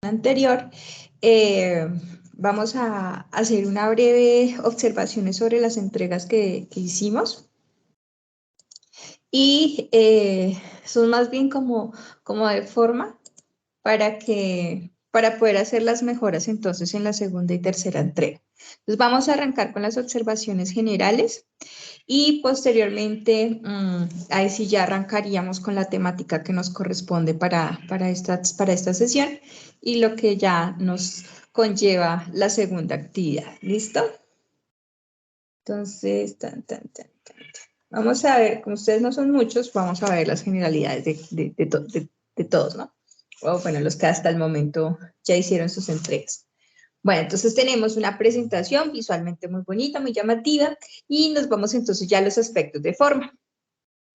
anterior, vamos a hacer una breve observación sobre las entregas que hicimos. Y son más bien como de forma para poder hacer las mejoras entonces en la segunda y tercera entrega. Entonces vamos a arrancar con las observaciones generales y posteriormente ahí sí ya arrancaríamos con la temática que nos corresponde para esta sesión y lo que ya nos conlleva la segunda actividad. ¿Listo? Entonces, vamos a ver, como ustedes no son muchos, vamos a ver las generalidades de todos, ¿no? O bueno, los que hasta el momento ya hicieron sus entregas. Bueno, entonces tenemos una presentación visualmente muy bonita, muy llamativa, y nos vamos entonces ya a los aspectos de forma.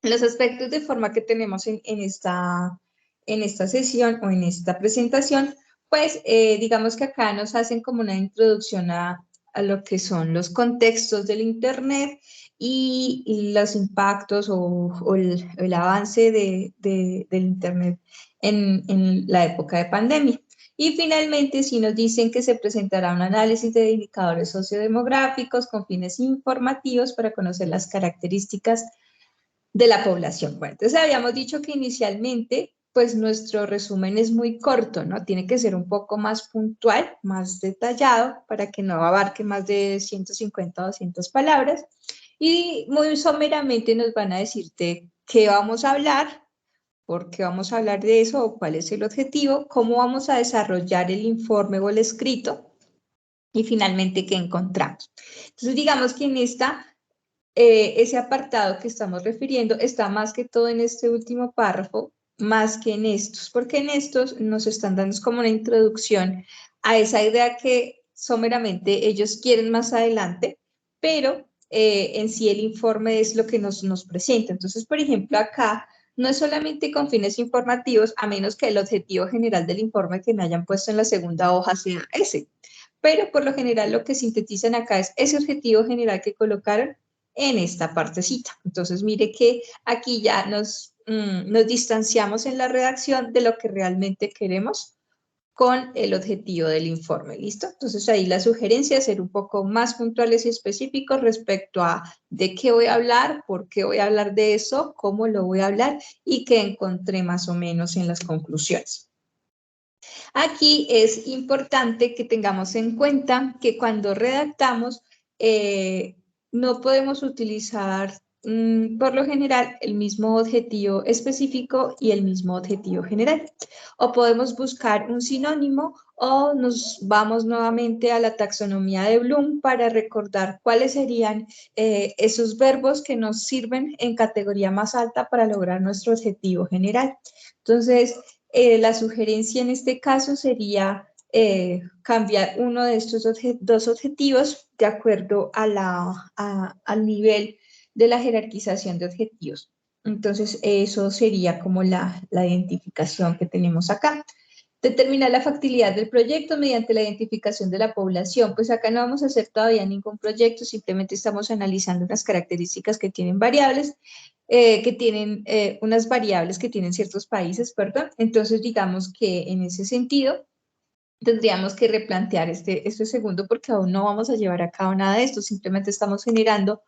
Los aspectos de forma que tenemos en esta sesión o en esta presentación, pues digamos que acá nos hacen como una introducción a lo que son los contextos del Internet y los impactos o el avance del Internet en la época de pandemia. Y finalmente, sí nos dicen que se presentará un análisis de indicadores sociodemográficos con fines informativos para conocer las características de la población. Bueno, entonces habíamos dicho que inicialmente, pues nuestro resumen es muy corto, ¿no? Tiene que ser un poco más puntual, más detallado, para que no abarque más de 150 o 200 palabras. Y muy someramente nos van a decirte qué vamos a hablar, por qué vamos a hablar de eso, o cuál es el objetivo, cómo vamos a desarrollar el informe o el escrito, y finalmente qué encontramos. Entonces, digamos que en ese apartado que estamos refiriendo está más que todo en este último párrafo, más que en estos, porque en estos nos están dando como una introducción a esa idea que someramente ellos quieren más adelante, pero en sí el informe es lo que nos presenta. Entonces, por ejemplo, acá no es solamente con fines informativos, a menos que el objetivo general del informe que me hayan puesto en la segunda hoja sea ese. Pero por lo general lo que sintetizan acá es ese objetivo general que colocaron en esta partecita. Entonces, mire que aquí ya nos distanciamos en la redacción de lo que realmente queremos con el objetivo del informe, ¿listo? Entonces, ahí la sugerencia es ser un poco más puntuales y específicos respecto a de qué voy a hablar, por qué voy a hablar de eso, cómo lo voy a hablar y qué encontré más o menos en las conclusiones. Aquí es importante que tengamos en cuenta que cuando redactamos no podemos utilizar por lo general el mismo objetivo específico y el mismo objetivo general. O podemos buscar un sinónimo o nos vamos nuevamente a la taxonomía de Bloom para recordar cuáles serían esos verbos que nos sirven en categoría más alta para lograr nuestro objetivo general. Entonces, la sugerencia en este caso sería cambiar uno de estos dos objetivos de acuerdo al nivel de la jerarquización de objetivos. Entonces, eso sería como la identificación que tenemos acá. Determinar la factibilidad del proyecto mediante la identificación de la población. Pues acá no vamos a hacer todavía ningún proyecto, simplemente estamos analizando unas características que tienen variables, unas variables que tienen ciertos países, perdón. Entonces, digamos que en ese sentido, tendríamos que replantear este segundo porque aún no vamos a llevar a cabo nada de esto, simplemente estamos generando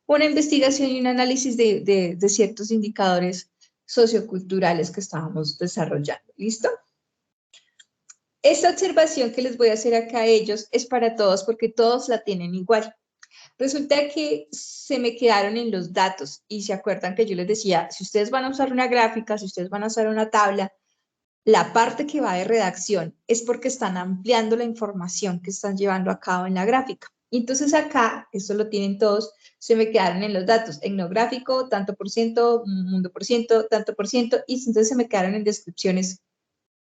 una investigación y un análisis de ciertos indicadores socioculturales que estábamos desarrollando. ¿Listo? Esta observación que les voy a hacer acá a ellos es para todos porque todos la tienen igual. Resulta que se me quedaron en los datos y se acuerdan que yo les decía, si ustedes van a usar una gráfica, si ustedes van a usar una tabla, la parte que va de redacción es porque están ampliando la información que están llevando a cabo en la gráfica. Y entonces acá, esto lo tienen todos, se me quedaron en los datos, etnográfico, tanto por ciento, mundo por ciento, tanto por ciento, y entonces se me quedaron en descripciones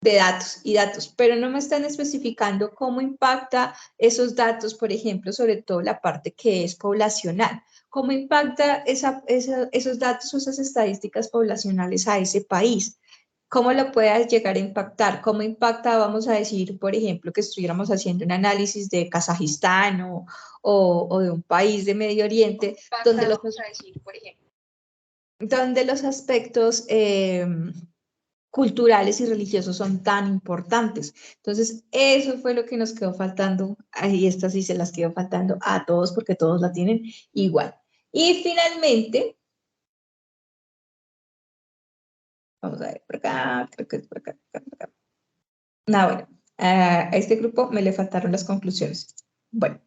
de datos y datos, pero no me están especificando cómo impacta esos datos, por ejemplo, sobre todo la parte que es poblacional. ¿Cómo impacta esos datos o esas estadísticas poblacionales a ese país? ¿Cómo lo puede llegar a impactar? ¿Cómo impacta, vamos a decir, por ejemplo, que estuviéramos haciendo un análisis de Kazajistán o de un país de Medio Oriente, donde los, vamos a decir, por ejemplo, donde los aspectos culturales y religiosos son tan importantes. Entonces, eso fue lo que nos quedó faltando, y estas sí se las quedó faltando a todos porque todos la tienen igual. Y finalmente, vamos a ver, por acá, creo que es por acá, por acá. No, bueno, a este grupo me le faltaron las conclusiones. Bueno,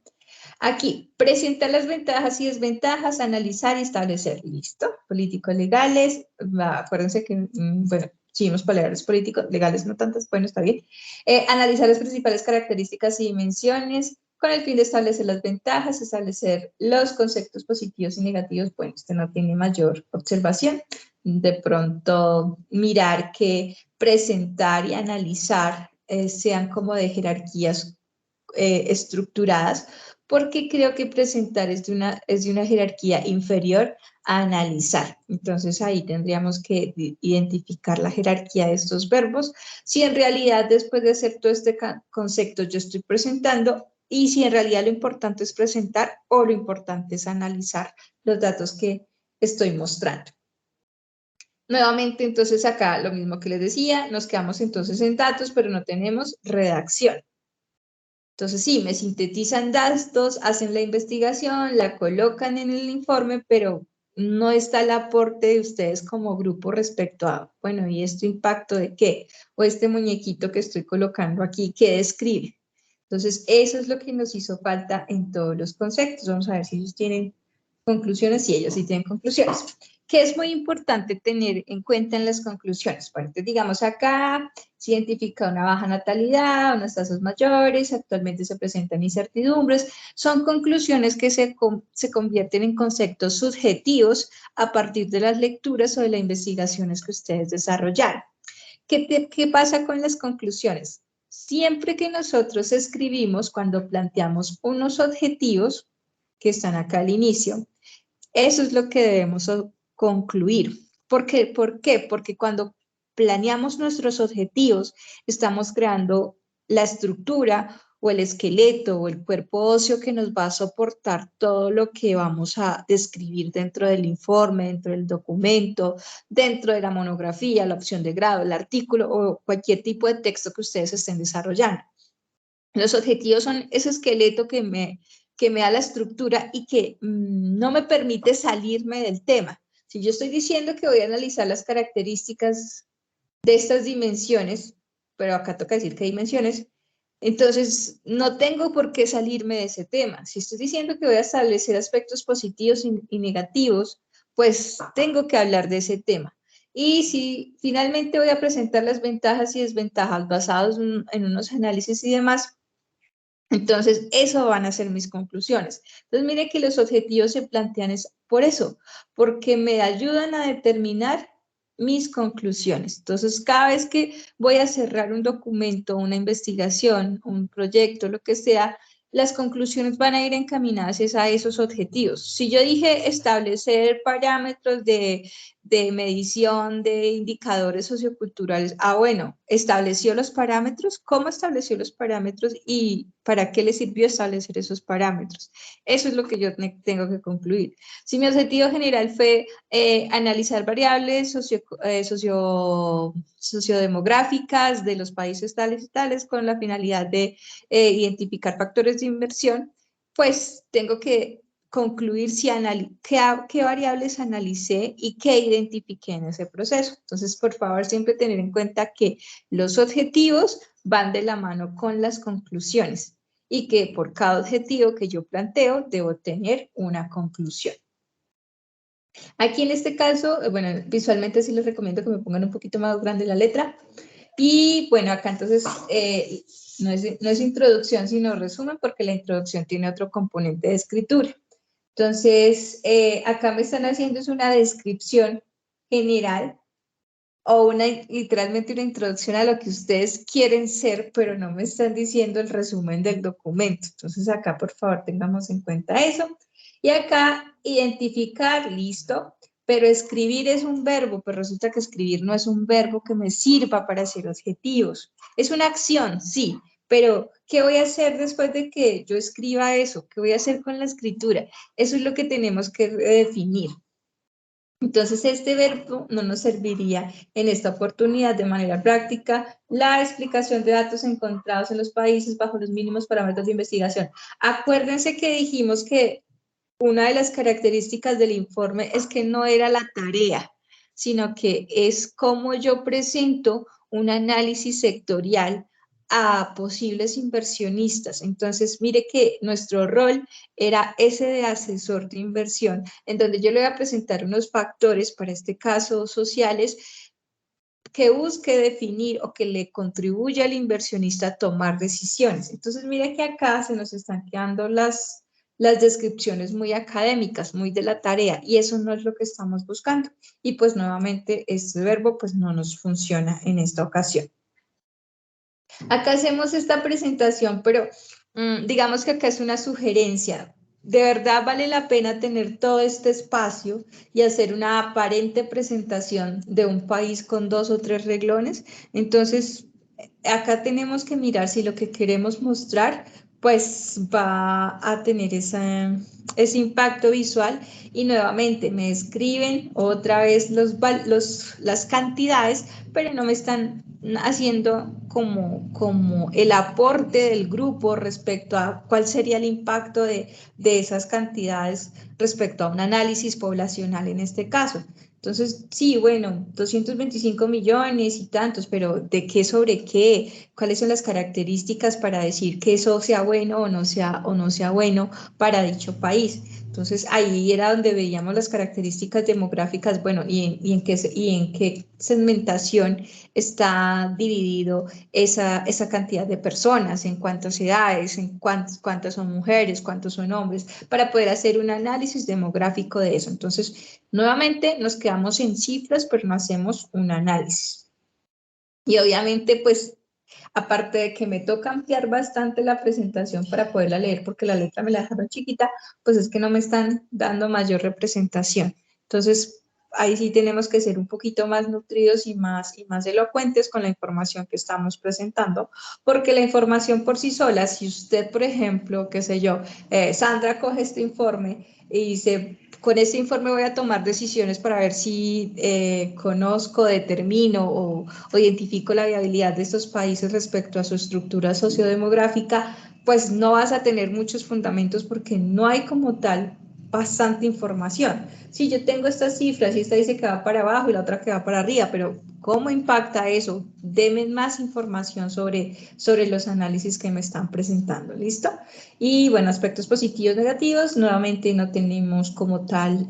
aquí, presentar las ventajas y desventajas, analizar y establecer. Listo. Políticos legales. Acuérdense que, bueno, sí vimos palabras políticos, legales no tantas, bueno, está bien. Analizar las principales características y dimensiones con el fin de establecer las ventajas, establecer los conceptos positivos y negativos. Bueno, este no tiene mayor observación. De pronto, mirar que presentar y analizar sean como de jerarquías estructuradas, porque creo que presentar es de una jerarquía inferior a analizar. Entonces ahí tendríamos que identificar la jerarquía de estos verbos, si en realidad después de hacer todo este concepto yo estoy presentando y si en realidad lo importante es presentar o lo importante es analizar los datos que estoy mostrando. Nuevamente, entonces acá lo mismo que les decía, nos quedamos entonces en datos, pero no tenemos redacción. Entonces sí, me sintetizan datos, hacen la investigación, la colocan en el informe, pero no está el aporte de ustedes como grupo respecto a, bueno, ¿y este impacto de qué? O este muñequito que estoy colocando aquí, ¿qué describe? Entonces, eso es lo que nos hizo falta en todos los conceptos. Vamos a ver si ellos tienen conclusiones y ellos sí tienen conclusiones. ¿Qué es muy importante tener en cuenta en las conclusiones? Bueno, entonces, digamos acá se identifica una baja natalidad, unas tasas mayores, actualmente se presentan incertidumbres. Son conclusiones que se convierten en conceptos subjetivos a partir de las lecturas o de las investigaciones que ustedes desarrollaron. ¿Qué pasa con las conclusiones? Siempre que nosotros escribimos, cuando planteamos unos objetivos que están acá al inicio, eso es lo que debemos concluir. ¿Por qué? ¿Por qué? Porque cuando planeamos nuestros objetivos, estamos creando la estructura o el esqueleto o el cuerpo óseo que nos va a soportar todo lo que vamos a describir dentro del informe, dentro del documento, dentro de la monografía, la opción de grado, el artículo o cualquier tipo de texto que ustedes estén desarrollando. Los objetivos son ese esqueleto que me da la estructura y que no me permite salirme del tema. Si yo estoy diciendo que voy a analizar las características de estas dimensiones, pero acá toca decir qué dimensiones, entonces no tengo por qué salirme de ese tema. Si estoy diciendo que voy a establecer aspectos positivos y negativos, pues tengo que hablar de ese tema. Y si finalmente voy a presentar las ventajas y desventajas basados en unos análisis y demás, entonces, eso van a ser mis conclusiones. Entonces, mire que los objetivos se plantean es por eso, porque me ayudan a determinar mis conclusiones. Entonces, cada vez que voy a cerrar un documento, una investigación, un proyecto, lo que sea, las conclusiones van a ir encaminadas a esos objetivos. Si yo dije establecer parámetros de medición de indicadores socioculturales. Bueno, estableció los parámetros, ¿cómo estableció los parámetros y para qué le sirvió establecer esos parámetros? Eso es lo que yo tengo que concluir. Si mi objetivo general fue analizar variables sociodemográficas de los países tales y tales con la finalidad de identificar factores de inversión, pues tengo que concluir si qué variables analicé y qué identifiqué en ese proceso. Entonces, por favor, siempre tener en cuenta que los objetivos van de la mano con las conclusiones y que por cada objetivo que yo planteo, debo tener una conclusión. Aquí en este caso, bueno, visualmente sí les recomiendo que me pongan un poquito más grande la letra. Y bueno, acá entonces no es introducción, sino resumen, porque la introducción tiene otro componente de escritura. Entonces, acá me están haciendo es una descripción general o literalmente una introducción a lo que ustedes quieren ser, pero no me están diciendo el resumen del documento. Entonces, acá, por favor, tengamos en cuenta eso. Y acá, identificar, listo, pero escribir es un verbo, pero resulta que escribir no es un verbo que me sirva para hacer objetivos. Es una acción, sí, pero ¿qué voy a hacer después de que yo escriba eso? ¿Qué voy a hacer con la escritura? Eso es lo que tenemos que definir. Entonces, este verbo no nos serviría en esta oportunidad de manera práctica. La explicación de datos encontrados en los países bajo los mínimos parámetros de investigación. Acuérdense que dijimos que una de las características del informe es que no era la tarea, sino que es cómo yo presento un análisis sectorial a posibles inversionistas. Entonces, mire que nuestro rol era ese de asesor de inversión, en donde yo le voy a presentar unos factores, para este caso sociales, que busque definir o que le contribuya al inversionista a tomar decisiones. Entonces, mire que acá se nos están quedando las descripciones muy académicas, muy de la tarea, y eso no es lo que estamos buscando. Y pues nuevamente este verbo pues no nos funciona en esta ocasión. Acá hacemos esta presentación, pero digamos que acá es una sugerencia. De verdad vale la pena tener todo este espacio y hacer una aparente presentación de un país con 2 o 3 renglones. Entonces, acá tenemos que mirar si lo que queremos mostrar pues va a tener ese impacto visual, y nuevamente me escriben otra vez las cantidades, pero no me están haciendo como el aporte del grupo respecto a cuál sería el impacto de esas cantidades respecto a un análisis poblacional en este caso. Entonces, sí, bueno, 225 millones y tantos, pero ¿de qué sobre qué? ¿Cuáles son las características para decir que eso sea bueno o no sea bueno para dicho país? Entonces, ahí era donde veíamos las características demográficas, bueno, y en qué segmentación está dividido esa cantidad de personas, en cuántas edades, en cuántas son mujeres, cuántos son hombres, para poder hacer un análisis demográfico de eso. Entonces, nuevamente nos quedamos en cifras, pero no hacemos un análisis. Y obviamente, pues, aparte de que me toca ampliar bastante la presentación para poderla leer, porque la letra me la dejaron chiquita, pues es que no me están dando mayor representación. Entonces, ahí sí tenemos que ser un poquito más nutridos y más elocuentes con la información que estamos presentando, porque la información por sí sola, si usted, por ejemplo, qué sé yo, Sandra coge este informe y dice, con este informe voy a tomar decisiones para ver si conozco, determino o identifico la viabilidad de estos países respecto a su estructura sociodemográfica, pues no vas a tener muchos fundamentos porque no hay como tal bastante información. Sí, yo tengo estas cifras y esta dice que va para abajo y la otra que va para arriba, pero ¿cómo impacta eso? Deme más información sobre los análisis que me están presentando, ¿listo? Y bueno, aspectos positivos, negativos, nuevamente no tenemos como tal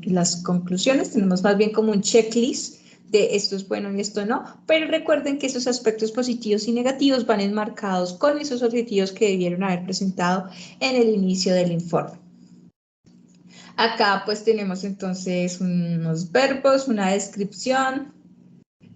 las conclusiones, tenemos más bien como un checklist de esto es bueno y esto no, pero recuerden que esos aspectos positivos y negativos van enmarcados con esos objetivos que debieron haber presentado en el inicio del informe. Acá pues tenemos entonces unos verbos, una descripción,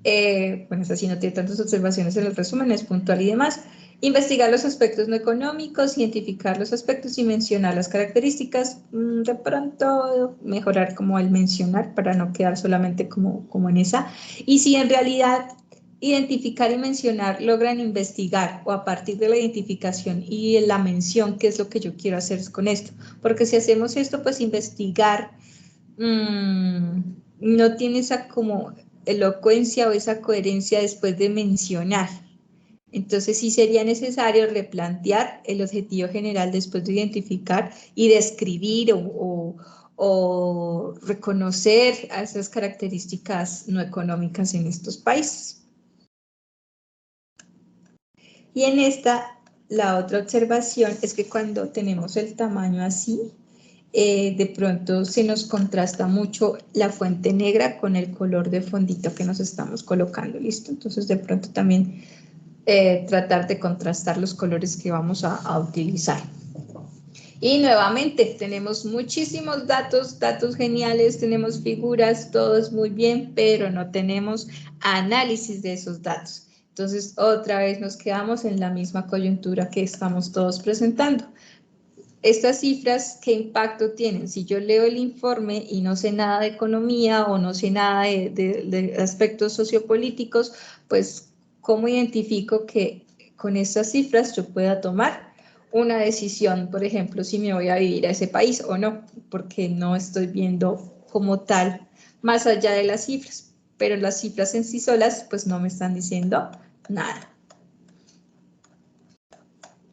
bueno, esa sí no tiene tantas observaciones en el resumen, es puntual y demás. Investigar los aspectos no económicos, identificar los aspectos y mencionar las características. De pronto mejorar como el mencionar para no quedar solamente como en esa. Y si en realidad identificar y mencionar logran investigar, o a partir de la identificación y la mención, qué es lo que yo quiero hacer con esto. Porque si hacemos esto, pues investigar no tiene esa como elocuencia o esa coherencia después de mencionar. Entonces sí sería necesario replantear el objetivo general después de identificar y describir o reconocer a esas características no económicas en estos países. Y en esta, la otra observación es que cuando tenemos el tamaño así, de pronto se nos contrasta mucho la fuente negra con el color de fondito que nos estamos colocando, ¿listo? Entonces de pronto también tratar de contrastar los colores que vamos a utilizar. Y nuevamente tenemos muchísimos datos geniales, tenemos figuras, todo es muy bien, pero no tenemos análisis de esos datos. Entonces otra vez nos quedamos en la misma coyuntura que estamos todos presentando. Estas cifras, ¿qué impacto tienen? Si yo leo el informe y no sé nada de economía o no sé nada de aspectos sociopolíticos, pues, ¿cómo identifico que con estas cifras yo pueda tomar una decisión, por ejemplo, si me voy a vivir a ese país o no? Porque no estoy viendo como tal más allá de las cifras, pero las cifras en sí solas pues no me están diciendo nada.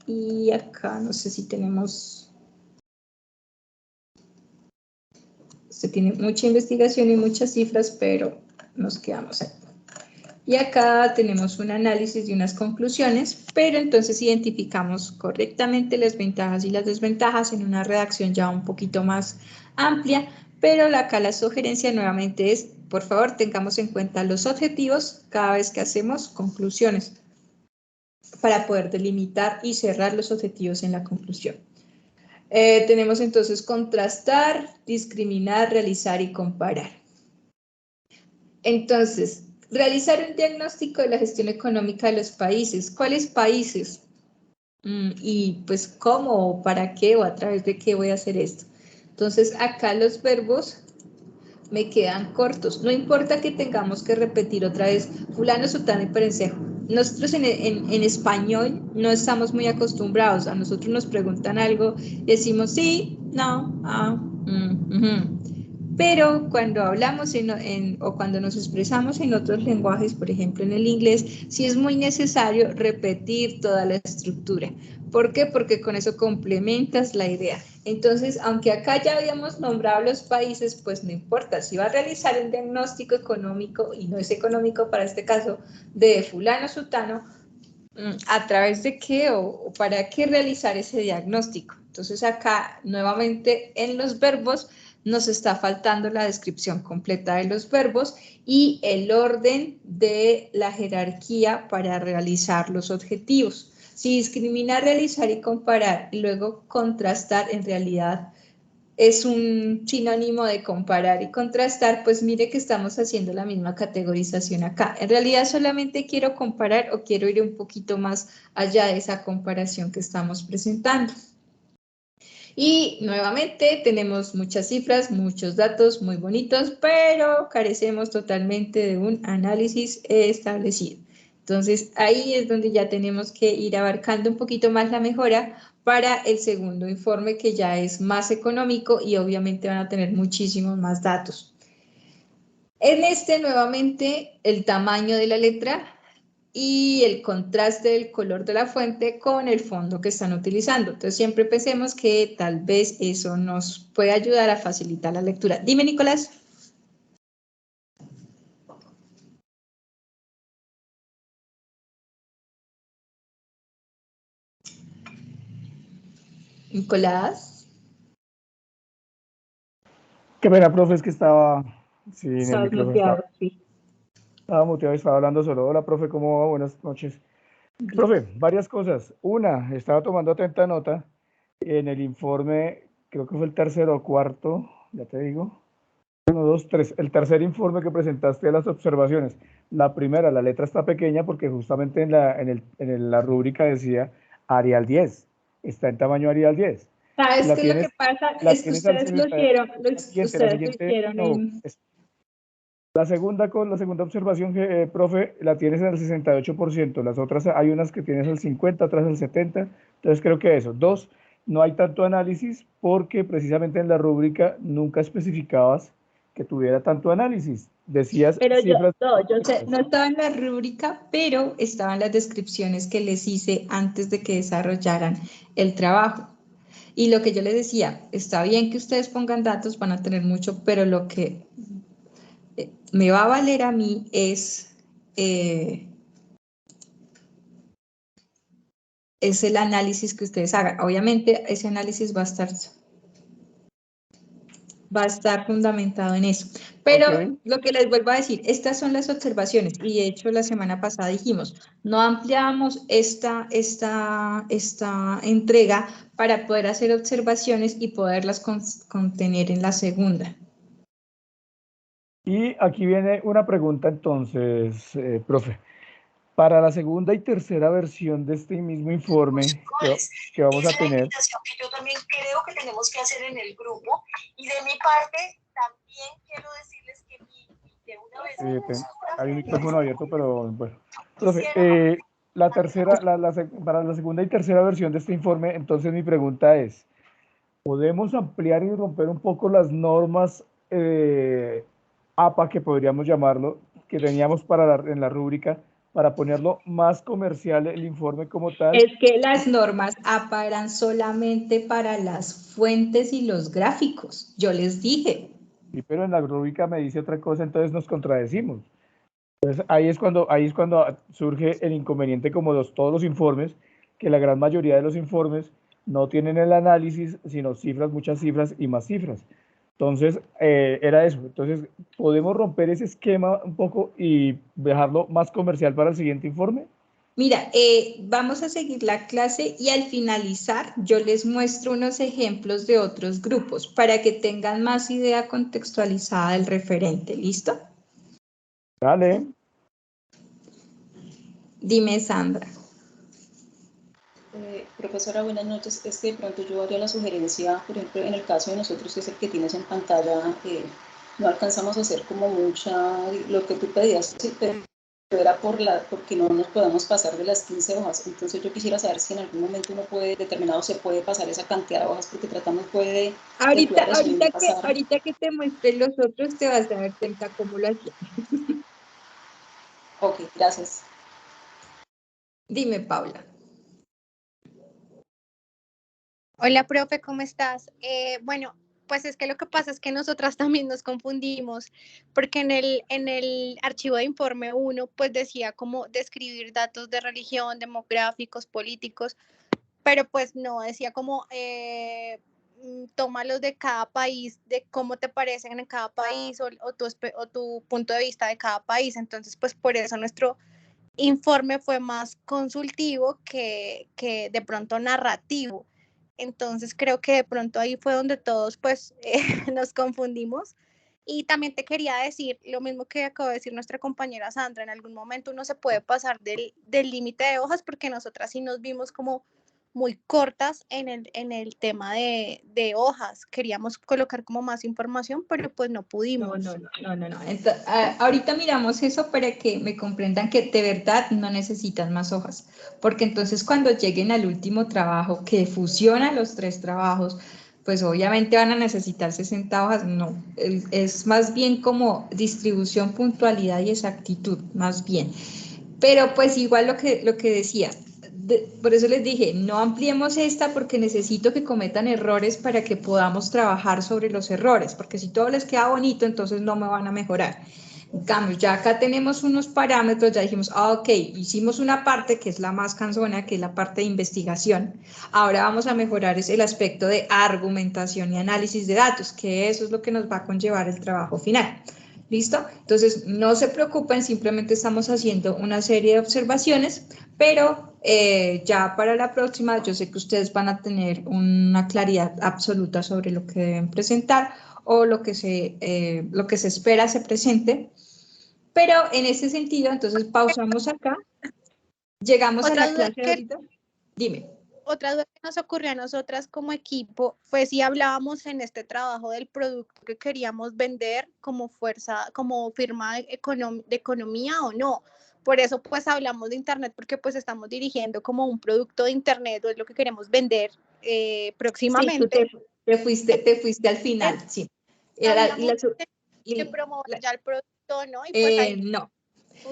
Y acá no sé si tenemos... Se tiene mucha investigación y muchas cifras, pero nos quedamos ahí. Y acá tenemos un análisis de unas conclusiones, pero entonces identificamos correctamente las ventajas y las desventajas en una redacción ya un poquito más amplia, pero acá la sugerencia nuevamente es, por favor, tengamos en cuenta los objetivos cada vez que hacemos conclusiones para poder delimitar y cerrar los objetivos en la conclusión. Tenemos entonces contrastar, discriminar, realizar y comparar. Entonces, realizar un diagnóstico de la gestión económica de los países. ¿Cuáles países? Y pues cómo, para qué o a través de qué voy a hacer esto. Entonces, acá los verbos me quedan cortos. No importa que tengamos que repetir otra vez fulano, sutano y perencejo. Nosotros en español no estamos muy acostumbrados. A nosotros nos preguntan algo y decimos sí, no, pero cuando hablamos o cuando nos expresamos en otros lenguajes, por ejemplo en el inglés, sí es muy necesario repetir toda la estructura. ¿Por qué? Porque con eso complementas la idea. Entonces, aunque acá ya habíamos nombrado los países, pues no importa, si va a realizar un diagnóstico económico, y no es económico para este caso, de fulano sutano, ¿a través de qué o para qué realizar ese diagnóstico? Entonces acá, nuevamente, en los verbos, nos está faltando la descripción completa de los verbos y el orden de la jerarquía para realizar los objetivos. Si discriminar, realizar y comparar y luego contrastar, en realidad es un sinónimo de comparar y contrastar, pues mire que estamos haciendo la misma categorización acá. En realidad solamente quiero comparar o quiero ir un poquito más allá de esa comparación que estamos presentando. Y nuevamente tenemos muchas cifras, muchos datos muy bonitos, pero carecemos totalmente de un análisis establecido. Entonces ahí es donde ya tenemos que ir abarcando un poquito más la mejora para el segundo informe, que ya es más económico y obviamente van a tener muchísimos más datos. En este nuevamente el tamaño de la letra y el contraste del color de la fuente con el fondo que están utilizando. Entonces siempre pensemos que tal vez eso nos puede ayudar a facilitar la lectura. Dime, Nicolás. Nicolás. Qué pena, profe, es que estaba sin el Estás micrófono, muteado, sí. estaba muteado y estaba hablando solo. Hola, profe, ¿cómo va? Buenas noches. Profe, varias cosas. Una, estaba tomando atenta nota en el informe, creo que fue el tercero o cuarto, ya te digo. Uno, dos, tres. El tercer informe que presentaste de las observaciones. La primera, la letra está pequeña porque justamente en la rúbrica decía Arial 10. Está en tamaño Arial 10. ¿Sabes La qué es lo que tienes, pasa? la Es que tienes al ustedes lo 60. hicieron, La ustedes lo siguiente, hicieron no, en... la segunda observación, profe, la tienes al 68%. Las otras hay unas que tienes al 50, otras al 70. Entonces creo que eso. Dos, no hay tanto análisis porque precisamente en la rúbrica nunca especificabas que tuviera tanto análisis. Decías Pero cifras. yo sé, no estaba en la rúbrica, pero estaban las descripciones que les hice antes de que desarrollaran el trabajo. Y lo que yo les decía, está bien que ustedes pongan datos, van a tener mucho, pero lo que me va a valer a mí es el análisis que ustedes hagan. Obviamente ese análisis va a estar fundamentado en eso. Pero Ok. lo que les vuelvo a decir, estas son las observaciones y de hecho la semana pasada dijimos, no ampliamos esta entrega para poder hacer observaciones y poderlas contener en la segunda. Y aquí viene una pregunta entonces, profe. Para la segunda y tercera versión de este mismo informe que vamos Esa a es la tener, invitación que yo también creo que tenemos que hacer en el grupo. Y de mi parte, también quiero decirles que de una vez hay un micrófono abierto, pero bueno. Profe, quisiera para la segunda y tercera versión de este informe, entonces mi pregunta es, ¿podemos ampliar y romper un poco las normas APA, que podríamos llamarlo, que teníamos en la rúbrica, para ponerlo más comercial el informe como tal. Es que las normas APA eran solamente para las fuentes y los gráficos. Yo les dije. Sí, pero en la rúbrica me dice otra cosa, entonces nos contradecimos. Entonces ahí es cuando surge el inconveniente como todos los informes, que la gran mayoría de los informes no tienen el análisis, sino cifras, muchas cifras y más cifras. Entonces, era eso. Entonces, ¿podemos romper ese esquema un poco y dejarlo más comercial para el siguiente informe? Mira, vamos a seguir la clase y al finalizar yo les muestro unos ejemplos de otros grupos para que tengan más idea contextualizada del referente. ¿Listo? Dale. Dime, Sandra. Profesora, buenas noches. Es que de pronto yo haría la sugerencia, por ejemplo, en el caso de nosotros, que es el que tienes en pantalla, no alcanzamos a hacer como mucha, lo que tú pedías, sí, pero era porque no nos podemos pasar de las 15 hojas. Entonces yo quisiera saber si en algún momento uno puede, determinado, se puede pasar esa cantidad de hojas, porque tratamos de cuidar eso y no pasar. Ahorita que te muestre los otros, te vas a dar cuenta cómo lo hacía. Ok, gracias. Dime, Paula. Hola, profe, ¿cómo estás? Bueno, pues es que lo que pasa es que nosotras también nos confundimos, porque en el archivo de informe 1, pues decía como describir datos de religión, demográficos, políticos, pero pues no, decía como tómalos de cada país, de cómo te parecen en cada país o tu punto de vista de cada país. Entonces, pues por eso nuestro informe fue más consultivo que de pronto narrativo. Entonces creo que de pronto ahí fue donde todos pues nos confundimos. Y también te quería decir lo mismo que acabo de decir nuestra compañera Sandra, en algún momento uno se puede pasar del límite de hojas porque nosotras sí nos vimos como muy cortas en el tema de hojas. Queríamos colocar como más información, pero pues no pudimos. No. Entonces, ahorita miramos eso para que me comprendan que de verdad no necesitan más hojas, porque entonces cuando lleguen al último trabajo que fusiona los 3 trabajos, pues obviamente van a necesitar 60 hojas. No, es más bien como distribución, puntualidad y exactitud, más bien. Pero pues igual lo que decía, por eso les dije, no ampliemos esta porque necesito que cometan errores para que podamos trabajar sobre los errores, porque si todo les queda bonito, entonces no me van a mejorar. En cambio, ya acá tenemos unos parámetros, ya dijimos, ok, hicimos una parte que es la más cansona, que es la parte de investigación. Ahora vamos a mejorar el aspecto de argumentación y análisis de datos, que eso es lo que nos va a conllevar el trabajo final. ¿Listo? Entonces, no se preocupen, simplemente estamos haciendo una serie de observaciones, pero ya para la próxima yo sé que ustedes van a tener una claridad absoluta sobre lo que deben presentar o lo que se espera se presente. Pero en ese sentido, entonces pausamos acá, llegamos a la clase de ahorita. Dime. Otra duda que nos ocurrió a nosotras como equipo fue si hablábamos en este trabajo del producto que queríamos vender como fuerza, como firma de economía o no. Por eso pues hablamos de internet porque pues estamos dirigiendo como un producto de internet o es lo que queremos vender próximamente. Sí, tú te fuiste al final, sí. Que promover ya el producto, ¿no? Y pues ahí no.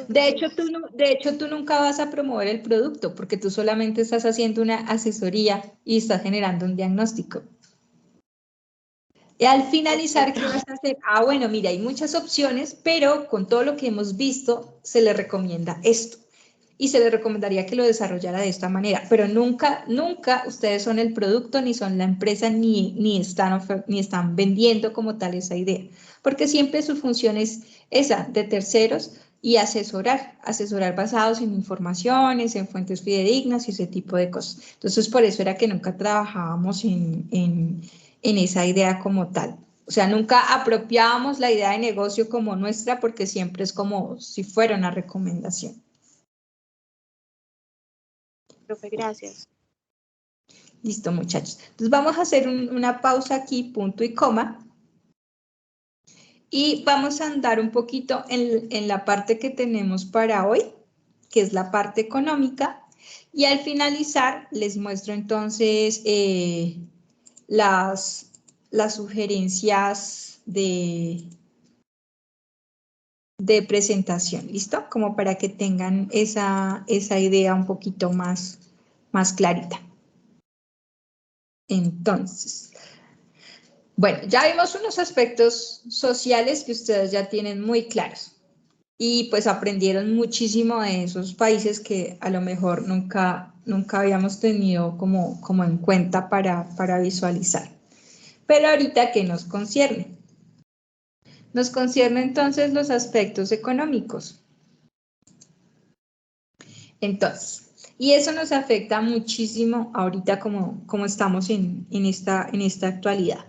De hecho, tú nunca vas a promover el producto porque tú solamente estás haciendo una asesoría y estás generando un diagnóstico. Y al finalizar, ¿qué vas a hacer? Bueno, mira, hay muchas opciones, pero con todo lo que hemos visto, se le recomienda esto. Y se le recomendaría que lo desarrollara de esta manera, pero nunca ustedes son el producto, ni son la empresa, ni están vendiendo como tal esa idea, porque siempre su función es esa, de terceros y asesorar basados en informaciones, en fuentes fidedignas y ese tipo de cosas. Entonces, por eso era que nunca trabajábamos en esa idea como tal. O sea, nunca apropiábamos la idea de negocio como nuestra porque siempre es como si fuera una recomendación. Profe, gracias. Listo, muchachos. Entonces vamos a hacer una pausa aquí, punto y coma. Y vamos a andar un poquito en la parte que tenemos para hoy, que es la parte económica. Y al finalizar les muestro entonces las sugerencias de presentación, ¿listo? Como para que tengan esa idea un poquito más clarita. Entonces, bueno, ya vimos unos aspectos sociales que ustedes ya tienen muy claros. Y pues aprendieron muchísimo de esos países que a lo mejor nunca habíamos tenido como en cuenta para visualizar. Pero ahorita, ¿qué nos concierne? Nos concierne entonces los aspectos económicos. Entonces, y eso nos afecta muchísimo ahorita como estamos en esta actualidad.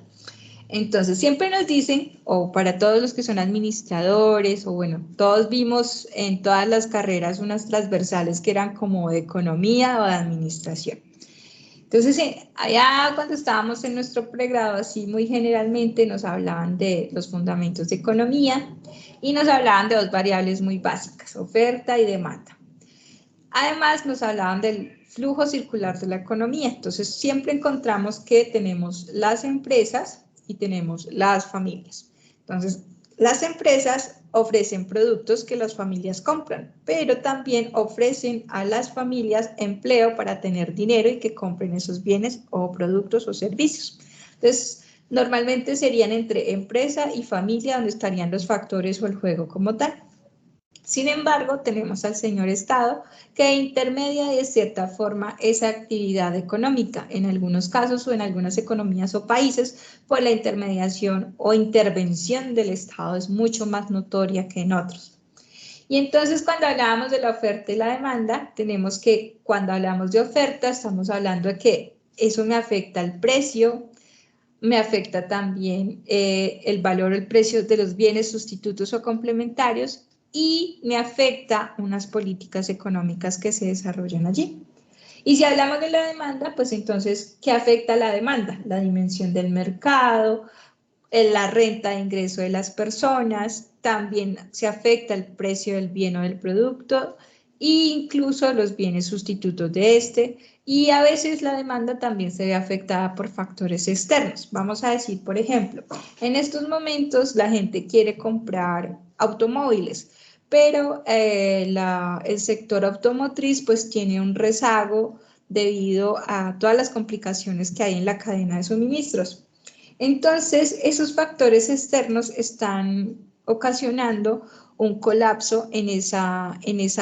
Entonces, siempre nos dicen, o para todos los que son administradores, o bueno, todos vimos en todas las carreras unas transversales que eran como de economía o de administración. Entonces, allá cuando estábamos en nuestro pregrado, así muy generalmente nos hablaban de los fundamentos de economía y nos hablaban de dos variables muy básicas, oferta y demanda. Además, nos hablaban del flujo circular de la economía. Entonces, siempre encontramos que tenemos las empresas y tenemos las familias. Entonces, las empresas ofrecen productos que las familias compran, pero también ofrecen a las familias empleo para tener dinero y que compren esos bienes o productos o servicios. Entonces, normalmente serían entre empresa y familia donde estarían los factores o el juego como tal. Sin embargo, tenemos al señor Estado que intermedia de cierta forma esa actividad económica, en algunos casos o en algunas economías o países, pues la intermediación o intervención del Estado es mucho más notoria que en otros. Y entonces cuando hablábamos de la oferta y la demanda, tenemos que cuando hablamos de oferta estamos hablando de que eso me afecta al precio, me afecta también el valor, el precio de los bienes sustitutos o complementarios, y me afecta unas políticas económicas que se desarrollan allí. Y si hablamos de la demanda, pues entonces, ¿qué afecta la demanda? La dimensión del mercado, la renta de ingreso de las personas, también se afecta el precio del bien o del producto, e incluso los bienes sustitutos de este, y a veces la demanda también se ve afectada por factores externos. Vamos a decir, por ejemplo, en estos momentos la gente quiere comprar automóviles, pero el sector automotriz pues tiene un rezago debido a todas las complicaciones que hay en la cadena de suministros. Entonces, esos factores externos están ocasionando un colapso en esa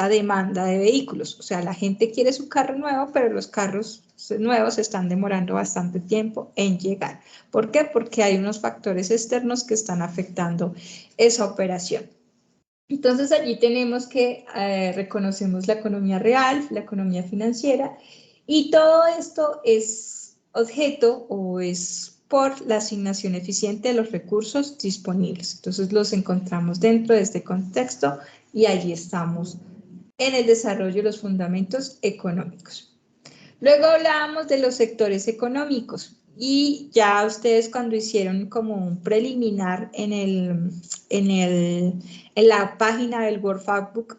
demanda de vehículos. O sea, la gente quiere su carro nuevo, pero los carros nuevos están demorando bastante tiempo en llegar. ¿Por qué? Porque hay unos factores externos que están afectando esa operación. Entonces, allí tenemos que reconocemos la economía real, la economía financiera, y todo esto es objeto o es por la asignación eficiente de los recursos disponibles. Entonces los encontramos dentro de este contexto y allí estamos en el desarrollo de los fundamentos económicos. Luego hablábamos de los sectores económicos y ya ustedes cuando hicieron como un preliminar en la página del World Factbook,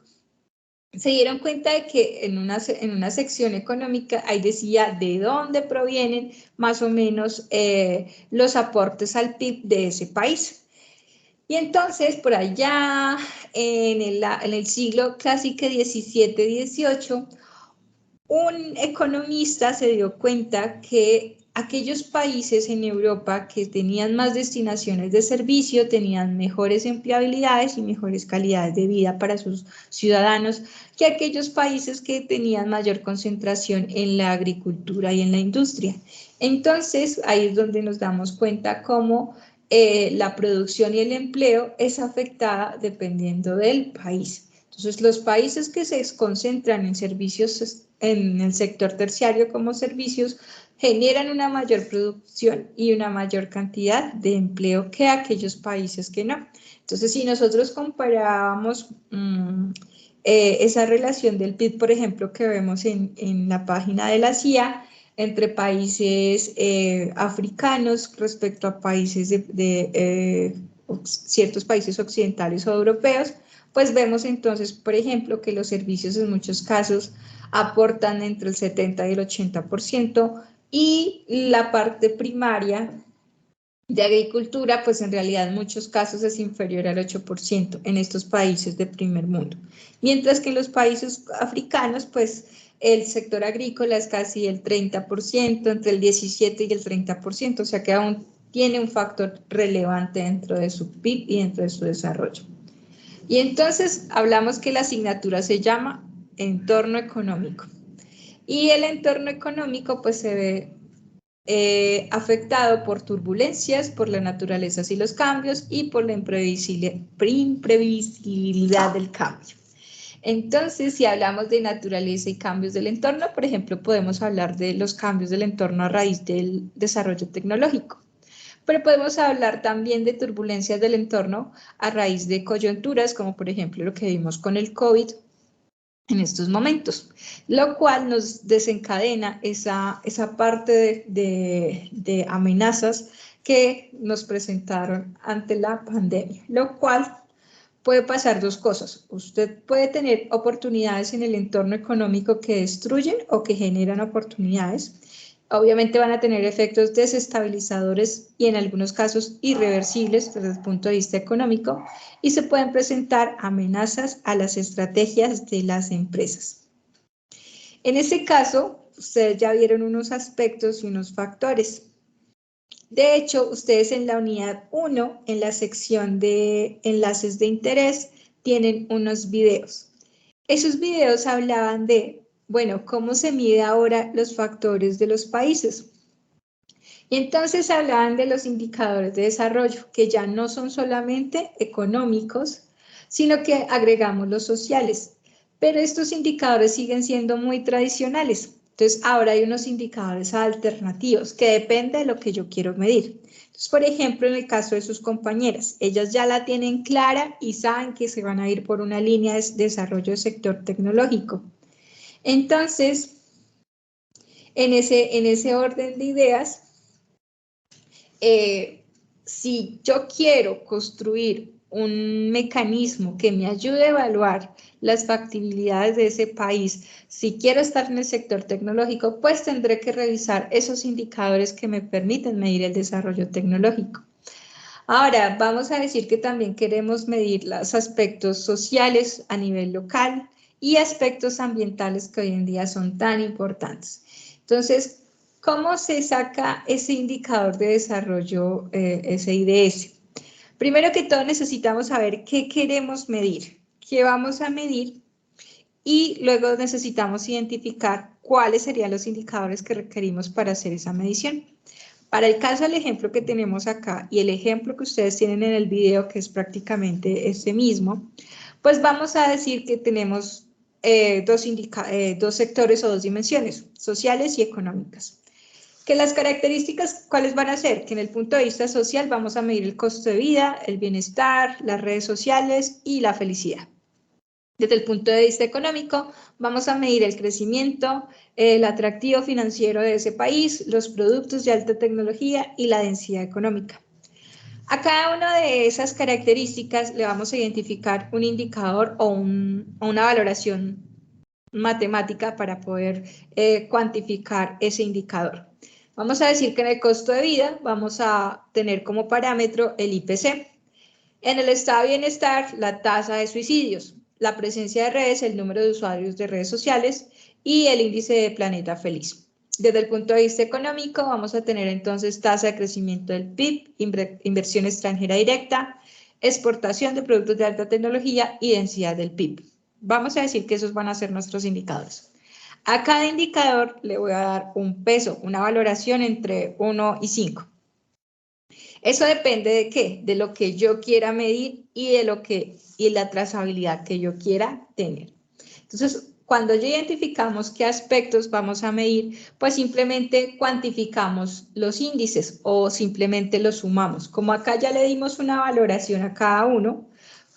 se dieron cuenta de que en una sección económica ahí decía de dónde provienen más o menos los aportes al PIB de ese país. Y entonces por allá en el siglo casi que 17-18, un economista se dio cuenta que aquellos países en Europa que tenían más destinaciones de servicio tenían mejores empleabilidades y mejores calidades de vida para sus ciudadanos que aquellos países que tenían mayor concentración en la agricultura y en la industria. Entonces, ahí es donde nos damos cuenta cómo la producción y el empleo es afectada dependiendo del país. Entonces, los países que se concentran en servicios en el sector terciario como servicios generan una mayor producción y una mayor cantidad de empleo que aquellos países que no. Entonces, si nosotros comparábamos esa relación del PIB, por ejemplo, que vemos en la página de la CIA, entre países africanos respecto a países de ciertos países occidentales o europeos, pues vemos entonces, por ejemplo, que los servicios en muchos casos aportan entre el 70 y el 80%, y la parte primaria de agricultura, pues en realidad en muchos casos es inferior al 8% en estos países de primer mundo. Mientras que en los países africanos, pues el sector agrícola es casi el 30%, entre el 17 y el 30%, o sea que aún tiene un factor relevante dentro de su PIB y dentro de su desarrollo. Y entonces hablamos que la asignatura se llama entorno económico. Y el entorno económico pues se ve afectado por turbulencias, por la naturaleza y los cambios y por la imprevisibilidad del cambio. Entonces, si hablamos de naturaleza y cambios del entorno, por ejemplo, podemos hablar de los cambios del entorno a raíz del desarrollo tecnológico. Pero podemos hablar también de turbulencias del entorno a raíz de coyunturas, como por ejemplo lo que vimos con el COVID en estos momentos, lo cual nos desencadena esa parte de amenazas que nos presentaron ante la pandemia, lo cual puede pasar dos cosas. Usted puede tener oportunidades en el entorno económico que destruyen o que generan oportunidades. Obviamente van a tener efectos desestabilizadores y en algunos casos irreversibles desde el punto de vista económico y se pueden presentar amenazas a las estrategias de las empresas. En este caso, ustedes ya vieron unos aspectos y unos factores. De hecho, ustedes en la unidad 1, en la sección de enlaces de interés, tienen unos videos. Esos videos hablaban de, bueno, cómo se mide ahora los factores de los países. Y entonces hablaban de los indicadores de desarrollo, que ya no son solamente económicos, sino que agregamos los sociales. Pero estos indicadores siguen siendo muy tradicionales. Entonces, ahora hay unos indicadores alternativos que depende de lo que yo quiero medir. Entonces, por ejemplo, en el caso de sus compañeras, ellas ya la tienen clara y saben que se van a ir por una línea de desarrollo del sector tecnológico. Entonces, en ese orden de ideas, si yo quiero construir un mecanismo que me ayude a evaluar las factibilidades de ese país, si quiero estar en el sector tecnológico, pues tendré que revisar esos indicadores que me permiten medir el desarrollo tecnológico. Ahora, vamos a decir que también queremos medir los aspectos sociales a nivel local y aspectos ambientales que hoy en día son tan importantes. Entonces, ¿cómo se saca ese indicador de desarrollo, ese IDS? Primero que todo necesitamos saber qué queremos medir, qué vamos a medir y luego necesitamos identificar cuáles serían los indicadores que requerimos para hacer esa medición. Para el caso del ejemplo que tenemos acá y el ejemplo que ustedes tienen en el video, que es prácticamente este mismo, pues vamos a decir que tenemos dos sectores o dos dimensiones, sociales y económicas. Que las características, ¿cuáles van a ser? Que en el punto de vista social vamos a medir el costo de vida, el bienestar, las redes sociales y la felicidad. Desde el punto de vista económico, vamos a medir el crecimiento, el atractivo financiero de ese país, los productos de alta tecnología y la densidad económica. A cada una de esas características le vamos a identificar un indicador o una valoración matemática para poder cuantificar ese indicador. Vamos a decir que en el costo de vida vamos a tener como parámetro el IPC. En el estado de bienestar, la tasa de suicidios, la presencia de redes, el número de usuarios de redes sociales y el índice de planeta feliz. Desde el punto de vista económico, vamos a tener entonces tasa de crecimiento del PIB, inversión extranjera directa, exportación de productos de alta tecnología y densidad del PIB. Vamos a decir que esos van a ser nuestros indicadores. A cada indicador le voy a dar un peso, una valoración entre 1 y 5. Eso depende de qué, de lo que yo quiera medir y de la trazabilidad que yo quiera tener. Entonces, cuando ya identificamos qué aspectos vamos a medir, pues simplemente cuantificamos los índices o simplemente los sumamos. Como acá ya le dimos una valoración a cada uno,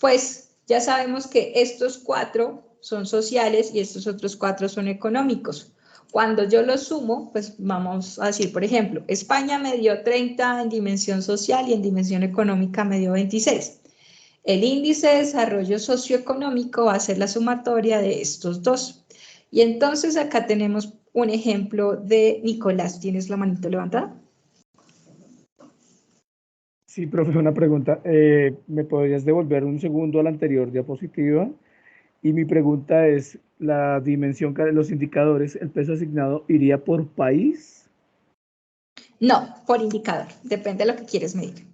pues ya sabemos que estos 4 son sociales y estos otros 4 son económicos. Cuando yo los sumo, pues vamos a decir, por ejemplo, España me dio 30 en dimensión social y en dimensión económica me dio 26. El índice de desarrollo socioeconómico va a ser la sumatoria de estos dos. Y entonces acá tenemos un ejemplo de Nicolás. ¿Tienes la manito levantada? Sí, profe, una pregunta. ¿Me podrías devolver un segundo a la anterior diapositiva? Y mi pregunta es, la dimensión, los indicadores, el peso asignado, ¿iría por país? No, por indicador, depende de lo que quieres medir.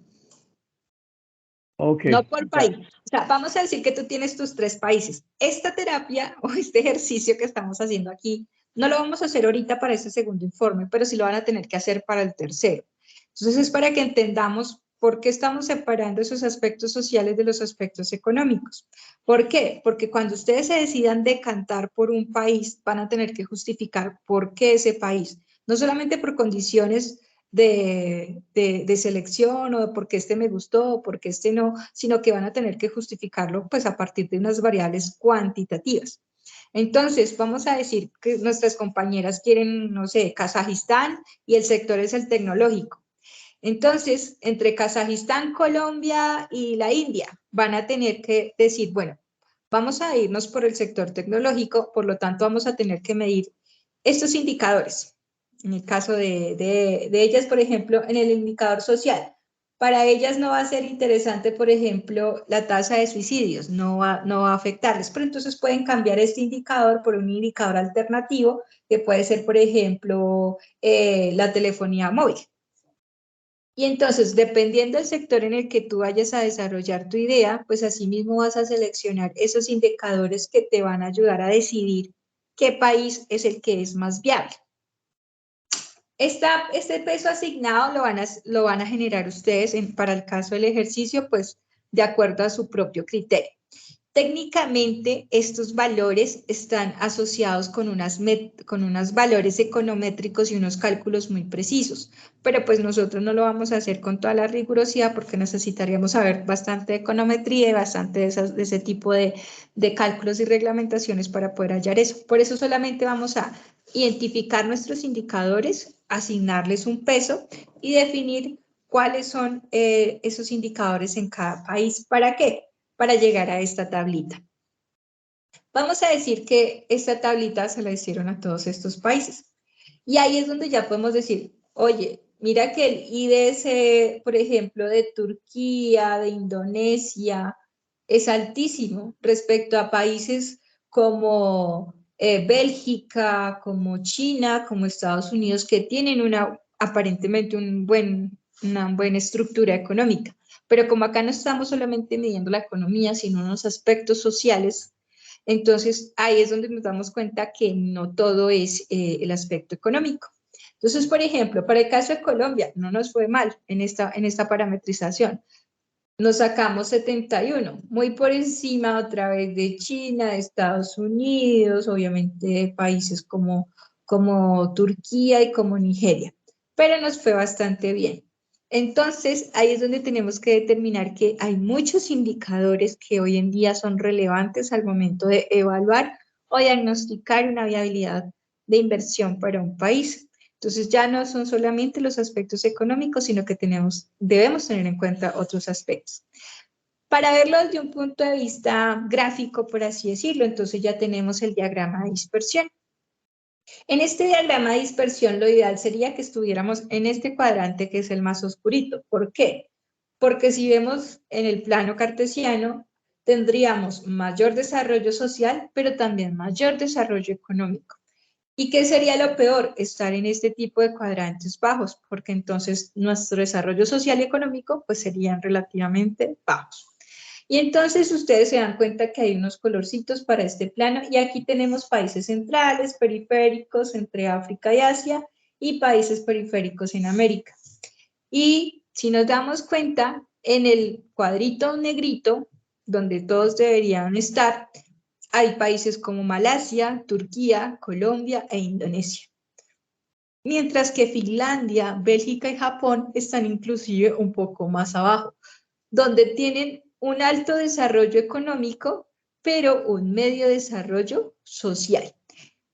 Ok, No por ya. país. O sea, vamos a decir que tú tienes tus 3 países. Esta terapia o este ejercicio que estamos haciendo aquí, no lo vamos a hacer ahorita para este segundo informe, pero sí lo van a tener que hacer para el tercero. Entonces es para que entendamos por qué estamos separando esos aspectos sociales de los aspectos económicos. ¿Por qué? Porque cuando ustedes se decidan decantar por un país, van a tener que justificar por qué ese país. No solamente por condiciones de selección o de por qué este me gustó o por qué este no, sino que van a tener que justificarlo pues a partir de unas variables cuantitativas. Entonces, vamos a decir que nuestras compañeras quieren, no sé, Kazajistán y el sector es el tecnológico. Entonces, entre Kazajistán, Colombia y la India van a tener que decir, bueno, vamos a irnos por el sector tecnológico, por lo tanto vamos a tener que medir estos indicadores. En el caso de ellas, por ejemplo, en el indicador social, para ellas no va a ser interesante, por ejemplo, la tasa de suicidios, no va a afectarles, pero entonces pueden cambiar este indicador por un indicador alternativo que puede ser, por ejemplo, la telefonía móvil. Y entonces, dependiendo del sector en el que tú vayas a desarrollar tu idea, pues así mismo vas a seleccionar esos indicadores que te van a ayudar a decidir qué país es el que es más viable. Este peso asignado lo van a generar ustedes para el caso del ejercicio, pues de acuerdo a su propio criterio. Técnicamente, estos valores están asociados con unos valores econométricos y unos cálculos muy precisos, pero pues nosotros no lo vamos a hacer con toda la rigurosidad porque necesitaríamos saber bastante de econometría y bastante de ese tipo de cálculos y reglamentaciones para poder hallar eso. Por eso solamente vamos a identificar nuestros indicadores, asignarles un peso y definir cuáles son esos indicadores en cada país. ¿Para qué? Para llegar a esta tablita. Vamos a decir que esta tablita se la hicieron a todos estos países. Y ahí es donde ya podemos decir, oye, mira que el IDS, por ejemplo, de Turquía, de Indonesia, es altísimo respecto a países como Bélgica, como China, como Estados Unidos, que tienen aparentemente una buena estructura económica. Pero como acá no estamos solamente midiendo la economía, sino unos aspectos sociales, entonces ahí es donde nos damos cuenta que no todo es el aspecto económico. Entonces, por ejemplo, para el caso de Colombia, no nos fue mal en esta parametrización. Nos sacamos 71, muy por encima otra vez de China, de Estados Unidos, obviamente de países como Turquía y como Nigeria, pero nos fue bastante bien. Entonces, ahí es donde tenemos que determinar que hay muchos indicadores que hoy en día son relevantes al momento de evaluar o diagnosticar una viabilidad de inversión para un país. Entonces ya no son solamente los aspectos económicos, sino que debemos tener en cuenta otros aspectos. Para verlo desde un punto de vista gráfico, por así decirlo, entonces ya tenemos el diagrama de dispersión. En este diagrama de dispersión, lo ideal sería que estuviéramos en este cuadrante que es el más oscurito. ¿Por qué? Porque si vemos en el plano cartesiano, tendríamos mayor desarrollo social, pero también mayor desarrollo económico. ¿Y qué sería lo peor? Estar en este tipo de cuadrantes bajos, porque entonces nuestro desarrollo social y económico pues serían relativamente bajos. Y entonces ustedes se dan cuenta que hay unos colorcitos para este plano y aquí tenemos países centrales, periféricos entre África y Asia y países periféricos en América. Y si nos damos cuenta, en el cuadrito negrito, donde todos deberían estar, hay países como Malasia, Turquía, Colombia e Indonesia. Mientras que Finlandia, Bélgica y Japón están inclusive un poco más abajo, donde tienen un alto desarrollo económico, pero un medio desarrollo social.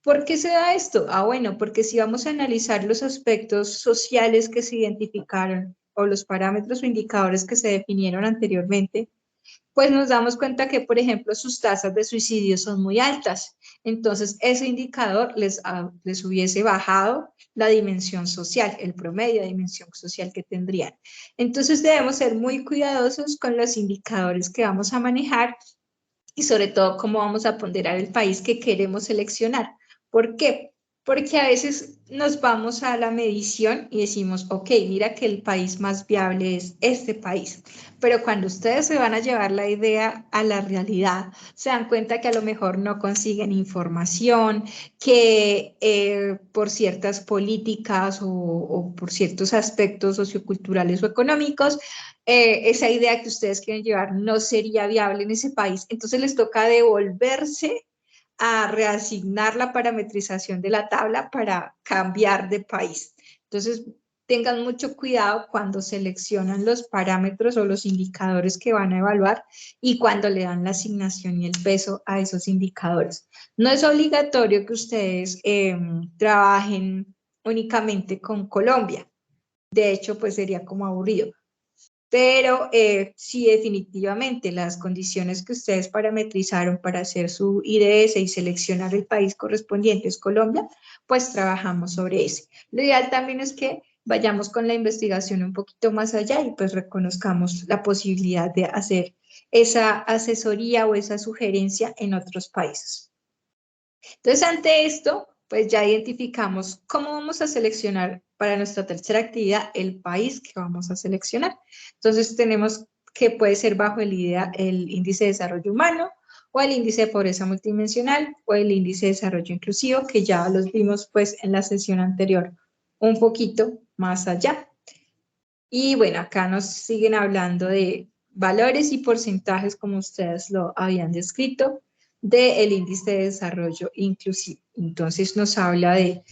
¿Por qué se da esto? Bueno, porque si vamos a analizar los aspectos sociales que se identificaron o los parámetros o indicadores que se definieron anteriormente, pues nos damos cuenta que, por ejemplo, sus tasas de suicidio son muy altas. entonces ese indicador les hubiese bajado la dimensión social, el promedio de dimensión social que tendrían. Entonces debemos ser muy cuidadosos con los indicadores que vamos a manejar y sobre todo cómo vamos a ponderar el país que queremos seleccionar. ¿Por qué? Porque a veces nos vamos a la medición y decimos, ok, mira que el país más viable es este país, pero cuando ustedes se van a llevar la idea a la realidad, se dan cuenta que a lo mejor no consiguen información, que por ciertas políticas o por ciertos aspectos socioculturales o económicos, esa idea que ustedes quieren llevar no sería viable en ese país. Entonces les toca devolverse a reasignar la parametrización de la tabla para cambiar de país. Entonces, tengan mucho cuidado cuando seleccionan los parámetros o los indicadores que van a evaluar y cuando le dan la asignación y el peso a esos indicadores. No es obligatorio que ustedes trabajen únicamente con Colombia. De hecho, pues sería como aburrido. Pero sí, definitivamente, las condiciones que ustedes parametrizaron para hacer su IDS y seleccionar el país correspondiente es Colombia, pues trabajamos sobre ese. Lo ideal también es que vayamos con la investigación un poquito más allá y pues reconozcamos la posibilidad de hacer esa asesoría o esa sugerencia en otros países. Entonces, ante esto, pues ya identificamos cómo vamos a seleccionar para nuestra tercera actividad el país que vamos a seleccionar. Entonces, tenemos que puede ser bajo el índice de desarrollo humano, o el índice de pobreza multidimensional, o el índice de desarrollo inclusivo, que ya los vimos pues en la sesión anterior un poquito más allá. Y bueno, acá nos siguen hablando de valores y porcentajes como ustedes lo habían descrito del índice de desarrollo inclusivo. Entonces nos habla de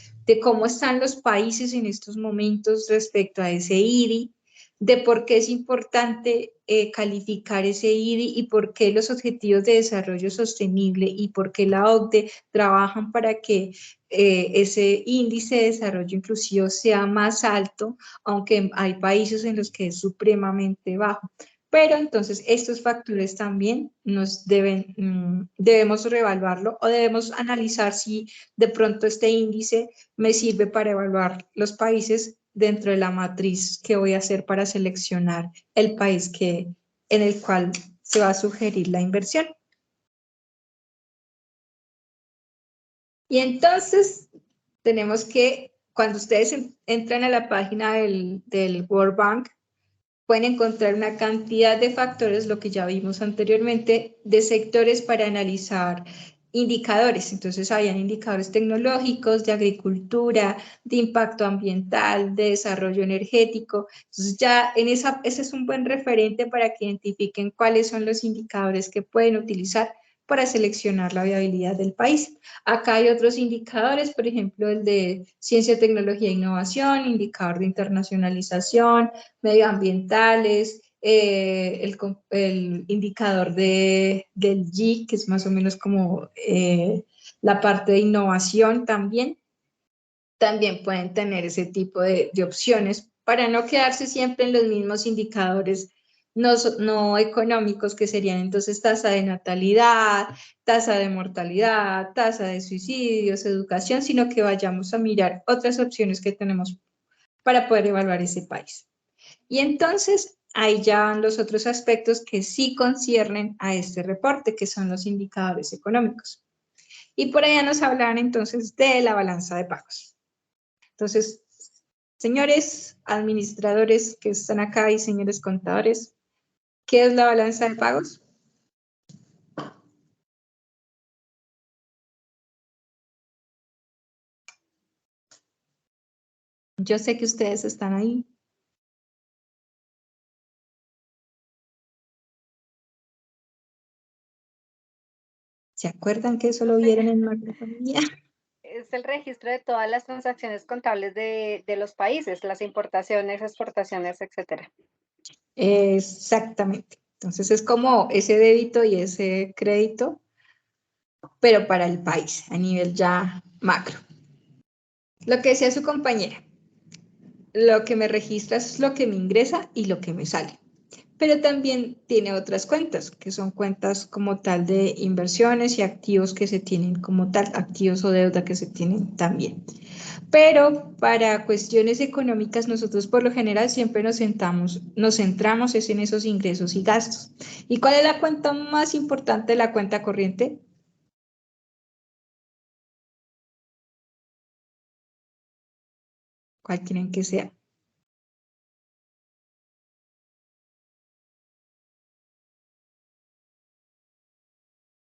cómo están los países en estos momentos respecto a ese IDI, de por qué es importante calificar ese IDI y por qué los objetivos de desarrollo sostenible y por qué la OCDE trabajan para que ese índice de desarrollo inclusivo sea más alto, aunque hay países en los que es supremamente bajo. Pero entonces estos factores también nos debemos reevaluarlo o debemos analizar si de pronto este índice me sirve para evaluar los países dentro de la matriz que voy a hacer para seleccionar el país en el cual se va a sugerir la inversión. Y entonces tenemos que, cuando ustedes entran a la página del World Bank, pueden encontrar una cantidad de factores, lo que ya vimos anteriormente, de sectores para analizar indicadores. Entonces, habían indicadores tecnológicos, de agricultura, de impacto ambiental, de desarrollo energético. Entonces, ya ese es un buen referente para que identifiquen cuáles son los indicadores que pueden utilizar para seleccionar la viabilidad del país. Acá hay otros indicadores, por ejemplo, el de ciencia, tecnología e innovación, indicador de internacionalización, medioambientales, el indicador del G, que es más o menos como la parte de innovación también. También pueden tener ese tipo de opciones para no quedarse siempre en los mismos indicadores no económicos, que serían entonces tasa de natalidad, tasa de mortalidad, tasa de suicidios, educación, sino que vayamos a mirar otras opciones que tenemos para poder evaluar ese país. Y entonces ahí ya van los otros aspectos que sí conciernen a este reporte, que son los indicadores económicos. Y por allá nos hablan entonces de la balanza de pagos. Entonces, señores administradores que están acá y señores contadores, ¿qué es la balanza de pagos? Yo sé que ustedes están ahí. ¿Se acuerdan que eso lo vieron en macroeconomía? Es el registro de todas las transacciones contables de los países, las importaciones, exportaciones, etcétera. Exactamente. Entonces es como ese débito y ese crédito, pero para el país, a nivel ya macro. Lo que decía su compañera, lo que me registra es lo que me ingresa y lo que me sale. pero también tiene otras cuentas, que son cuentas como tal de inversiones y activos que se tienen como tal, activos o deuda que se tienen también. Pero para cuestiones económicas nosotros por lo general siempre nos centramos es en esos ingresos y gastos. ¿Y cuál es la cuenta más importante de la cuenta corriente? ¿Cuál quieren que sea?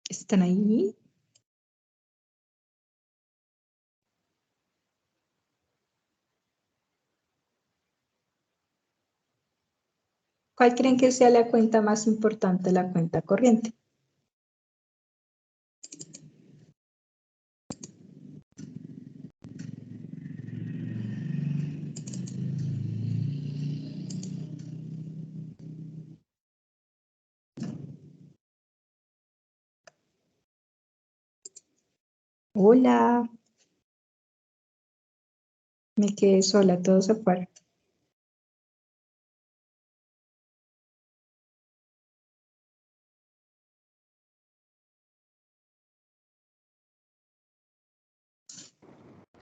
¿Están ahí? ¿Cuál creen que sea la cuenta más importante de la cuenta corriente? Hola, me quedé sola, todos afuera.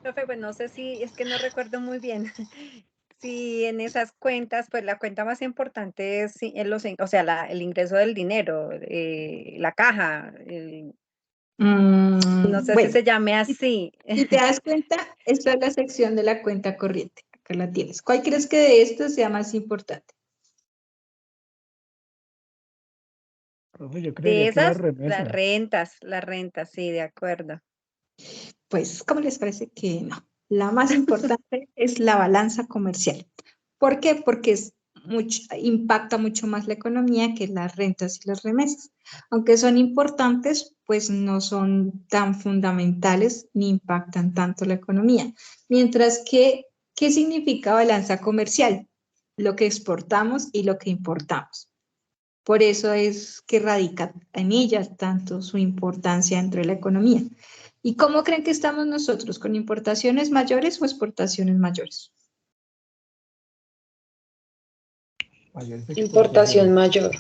Profe, pues no sé si, es que no recuerdo muy bien, si en esas cuentas, pues la cuenta más importante es o sea, el ingreso del dinero, la caja, no sé si Bueno, se llame así. si te das cuenta, esta es la sección de la cuenta corriente. Acá la tienes. ¿Cuál crees que de estos sea más importante? Profe, yo De creería que las esas, remesas. las rentas, sí, de acuerdo. Pues, ¿cómo les parece que no? La más importante es la balanza comercial. ¿Por qué? Porque impacta mucho más la economía que las rentas y las remesas. Aunque son importantes, pues no son tan fundamentales ni impactan tanto la economía. Mientras que, ¿qué significa balanza comercial? Lo que exportamos y lo que importamos. Por eso es que radica en ella tanto su importancia dentro de la economía. ¿Y cómo creen que estamos nosotros? ¿Con importaciones mayores o exportaciones mayores? Mayores Importación exportaciones. mayor.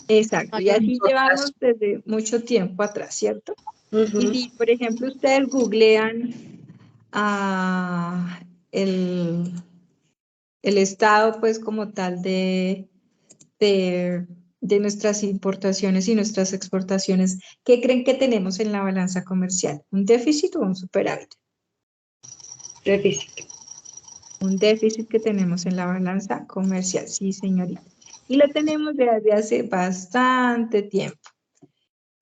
Exacto, y así llevamos Importación. desde mucho tiempo atrás, ¿cierto? Y Ujú. si, por ejemplo, ustedes googlean ah, el, el estado, pues, como tal de, de nuestras importaciones y nuestras exportaciones, ¿qué creen que tenemos en la balanza comercial? ¿Un déficit o un superávit? Déficit. Un déficit que tenemos en la balanza comercial, sí, señorita. Y lo tenemos desde hace bastante tiempo.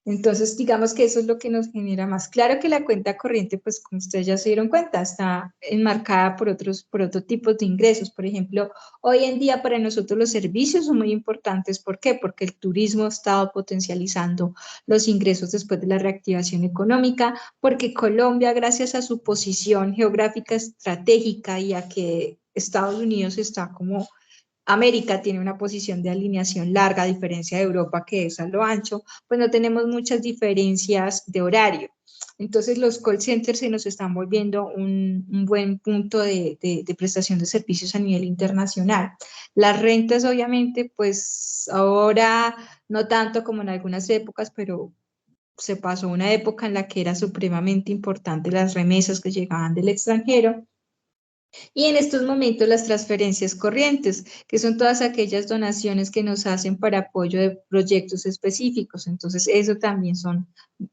Entonces, digamos que eso es lo que nos genera más. Claro que la cuenta corriente, pues como ustedes ya se dieron cuenta, está enmarcada por otro tipo de ingresos. Por ejemplo, hoy en día para nosotros los servicios son muy importantes. ¿Por qué? Porque el turismo ha estado potencializando los ingresos después de la reactivación económica, porque Colombia, gracias a su posición geográfica estratégica y a que Estados Unidos está como América tiene una posición de alineación larga, a diferencia de Europa, que es a lo ancho, pues no tenemos muchas diferencias de horario. Entonces los call centers se nos están volviendo un buen punto de prestación de servicios a nivel internacional. Las rentas, obviamente, pues ahora no tanto como en algunas épocas, pero se pasó una época en la que era supremamente importante las remesas que llegaban del extranjero y en estos momentos las transferencias corrientes, que son todas aquellas donaciones que nos hacen para apoyo de proyectos específicos. Entonces, eso también son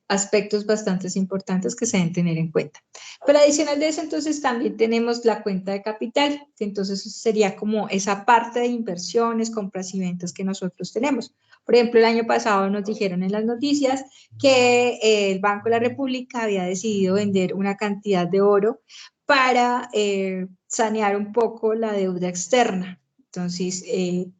aspectos bastante importantes que se deben tener en cuenta. Pero adicional de eso, entonces también tenemos la cuenta de capital, que entonces sería como esa parte de inversiones, compras y ventas que nosotros tenemos. Por ejemplo, el año pasado nos dijeron en las noticias que el Banco de la República había decidido vender una cantidad de oro para sanear un poco la deuda externa. Entonces,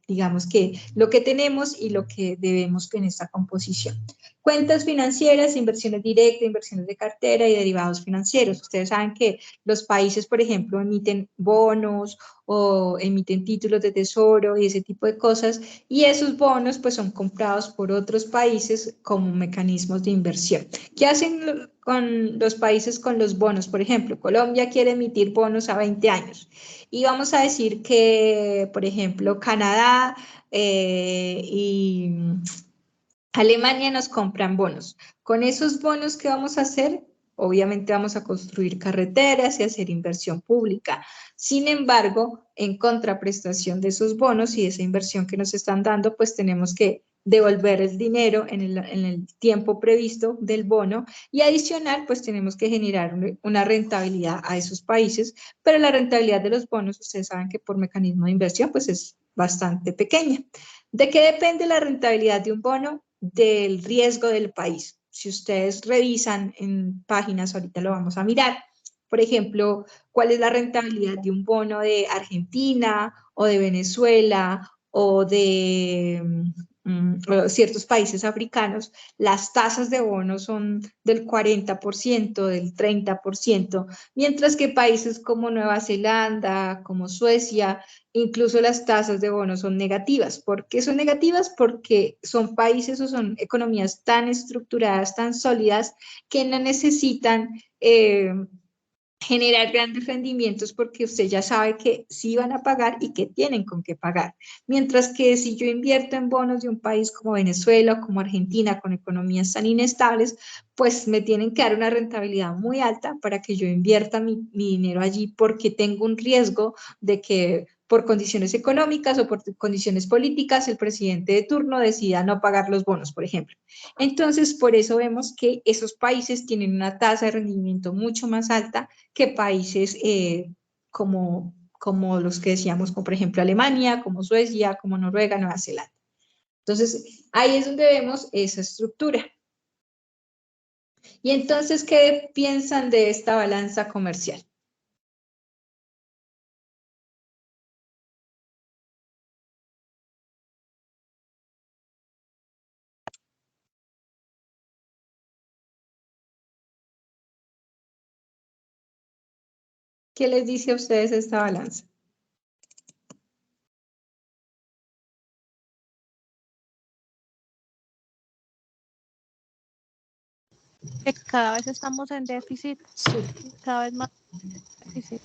digamos que lo que tenemos y lo que debemos en esta composición. Cuentas financieras, inversiones directas, inversiones de cartera y derivados financieros. Ustedes saben que los países, por ejemplo, emiten bonos o emiten títulos de tesoro y ese tipo de cosas, y esos bonos pues son comprados por otros países como mecanismos de inversión. ¿Qué hacen con los países con los bonos? Por ejemplo, Colombia quiere emitir bonos a 20 años y vamos a decir que, por ejemplo, Canadá y Alemania nos compran bonos. Con esos bonos, ¿qué vamos a hacer? Obviamente vamos a construir carreteras y hacer inversión pública. Sin embargo, en contraprestación de esos bonos y de esa inversión que nos están dando, pues tenemos que devolver el dinero en el tiempo previsto del bono y adicional, pues tenemos que generar una rentabilidad a esos países, pero la rentabilidad de los bonos, ustedes saben que por mecanismo de inversión, pues es bastante pequeña. ¿De qué depende la rentabilidad de un bono? Del riesgo del país. Si ustedes revisan en páginas, ahorita lo vamos a mirar, por ejemplo, cuál es la rentabilidad de un bono de Argentina o de Venezuela o de ciertos países africanos, las tasas de bonos son del 40%, del 30%, mientras que países como Nueva Zelanda, como Suecia, incluso las tasas de bonos son negativas. ¿Por qué son negativas? Porque son países o son economías tan estructuradas, tan sólidas, que no necesitan generar grandes rendimientos porque usted ya sabe que sí van a pagar y que tienen con qué pagar. Mientras que si yo invierto en bonos de un país como Venezuela o como Argentina con economías tan inestables, pues me tienen que dar una rentabilidad muy alta para que yo invierta mi dinero allí porque tengo un riesgo de que por condiciones económicas o por condiciones políticas el presidente de turno decida no pagar los bonos, por ejemplo. Entonces, por eso vemos que esos países tienen una tasa de rendimiento mucho más alta que países como los que decíamos, como por ejemplo Alemania, como Suecia, como Noruega, Nueva Zelanda. Entonces, ahí es donde vemos esa estructura. Y entonces, ¿qué piensan de esta balanza comercial? ¿Qué les dice a ustedes esta balanza? Que cada vez estamos en déficit, cada vez más déficit.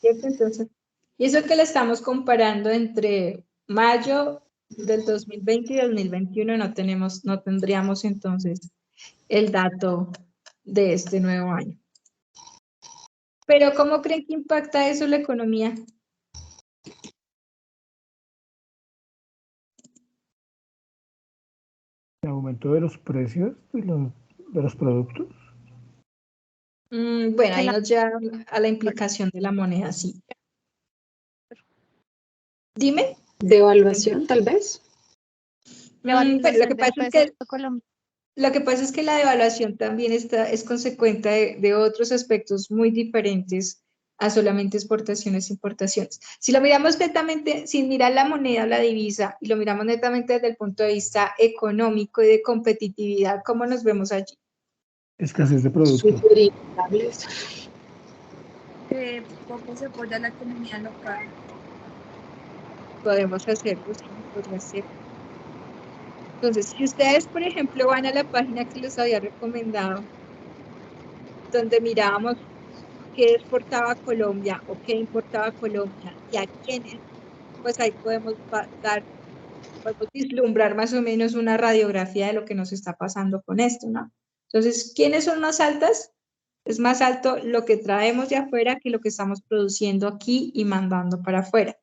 ¿Cierto? Entonces, y eso que le estamos comparando entre mayo del 2020 y 2021 no tendríamos entonces el dato de este nuevo año. Pero ¿cómo creen que impacta eso la economía? ¿El aumento de los precios de los productos? Bueno, ahí nos lleva a la implicación de la moneda, sí. Dime. ¿Devaluación, tal vez? Pues lo que pasa es que la devaluación también es consecuente de otros aspectos muy diferentes a solamente exportaciones e importaciones. Si lo miramos netamente, sin mirar la moneda o la divisa, y lo miramos netamente desde el punto de vista económico y de competitividad, ¿cómo nos vemos allí? Escasez de productos. Superinestables. Poco se apoya la economía local. Podemos hacerlo, sí, podría ser. Entonces, si ustedes, por ejemplo, van a la página que les había recomendado, donde mirábamos qué exportaba Colombia o qué importaba Colombia y a quiénes, pues ahí podemos vislumbrar más o menos una radiografía de lo que nos está pasando con esto, ¿no? Entonces, ¿quiénes son más altas? Es más alto lo que traemos de afuera que lo que estamos produciendo aquí y mandando para afuera.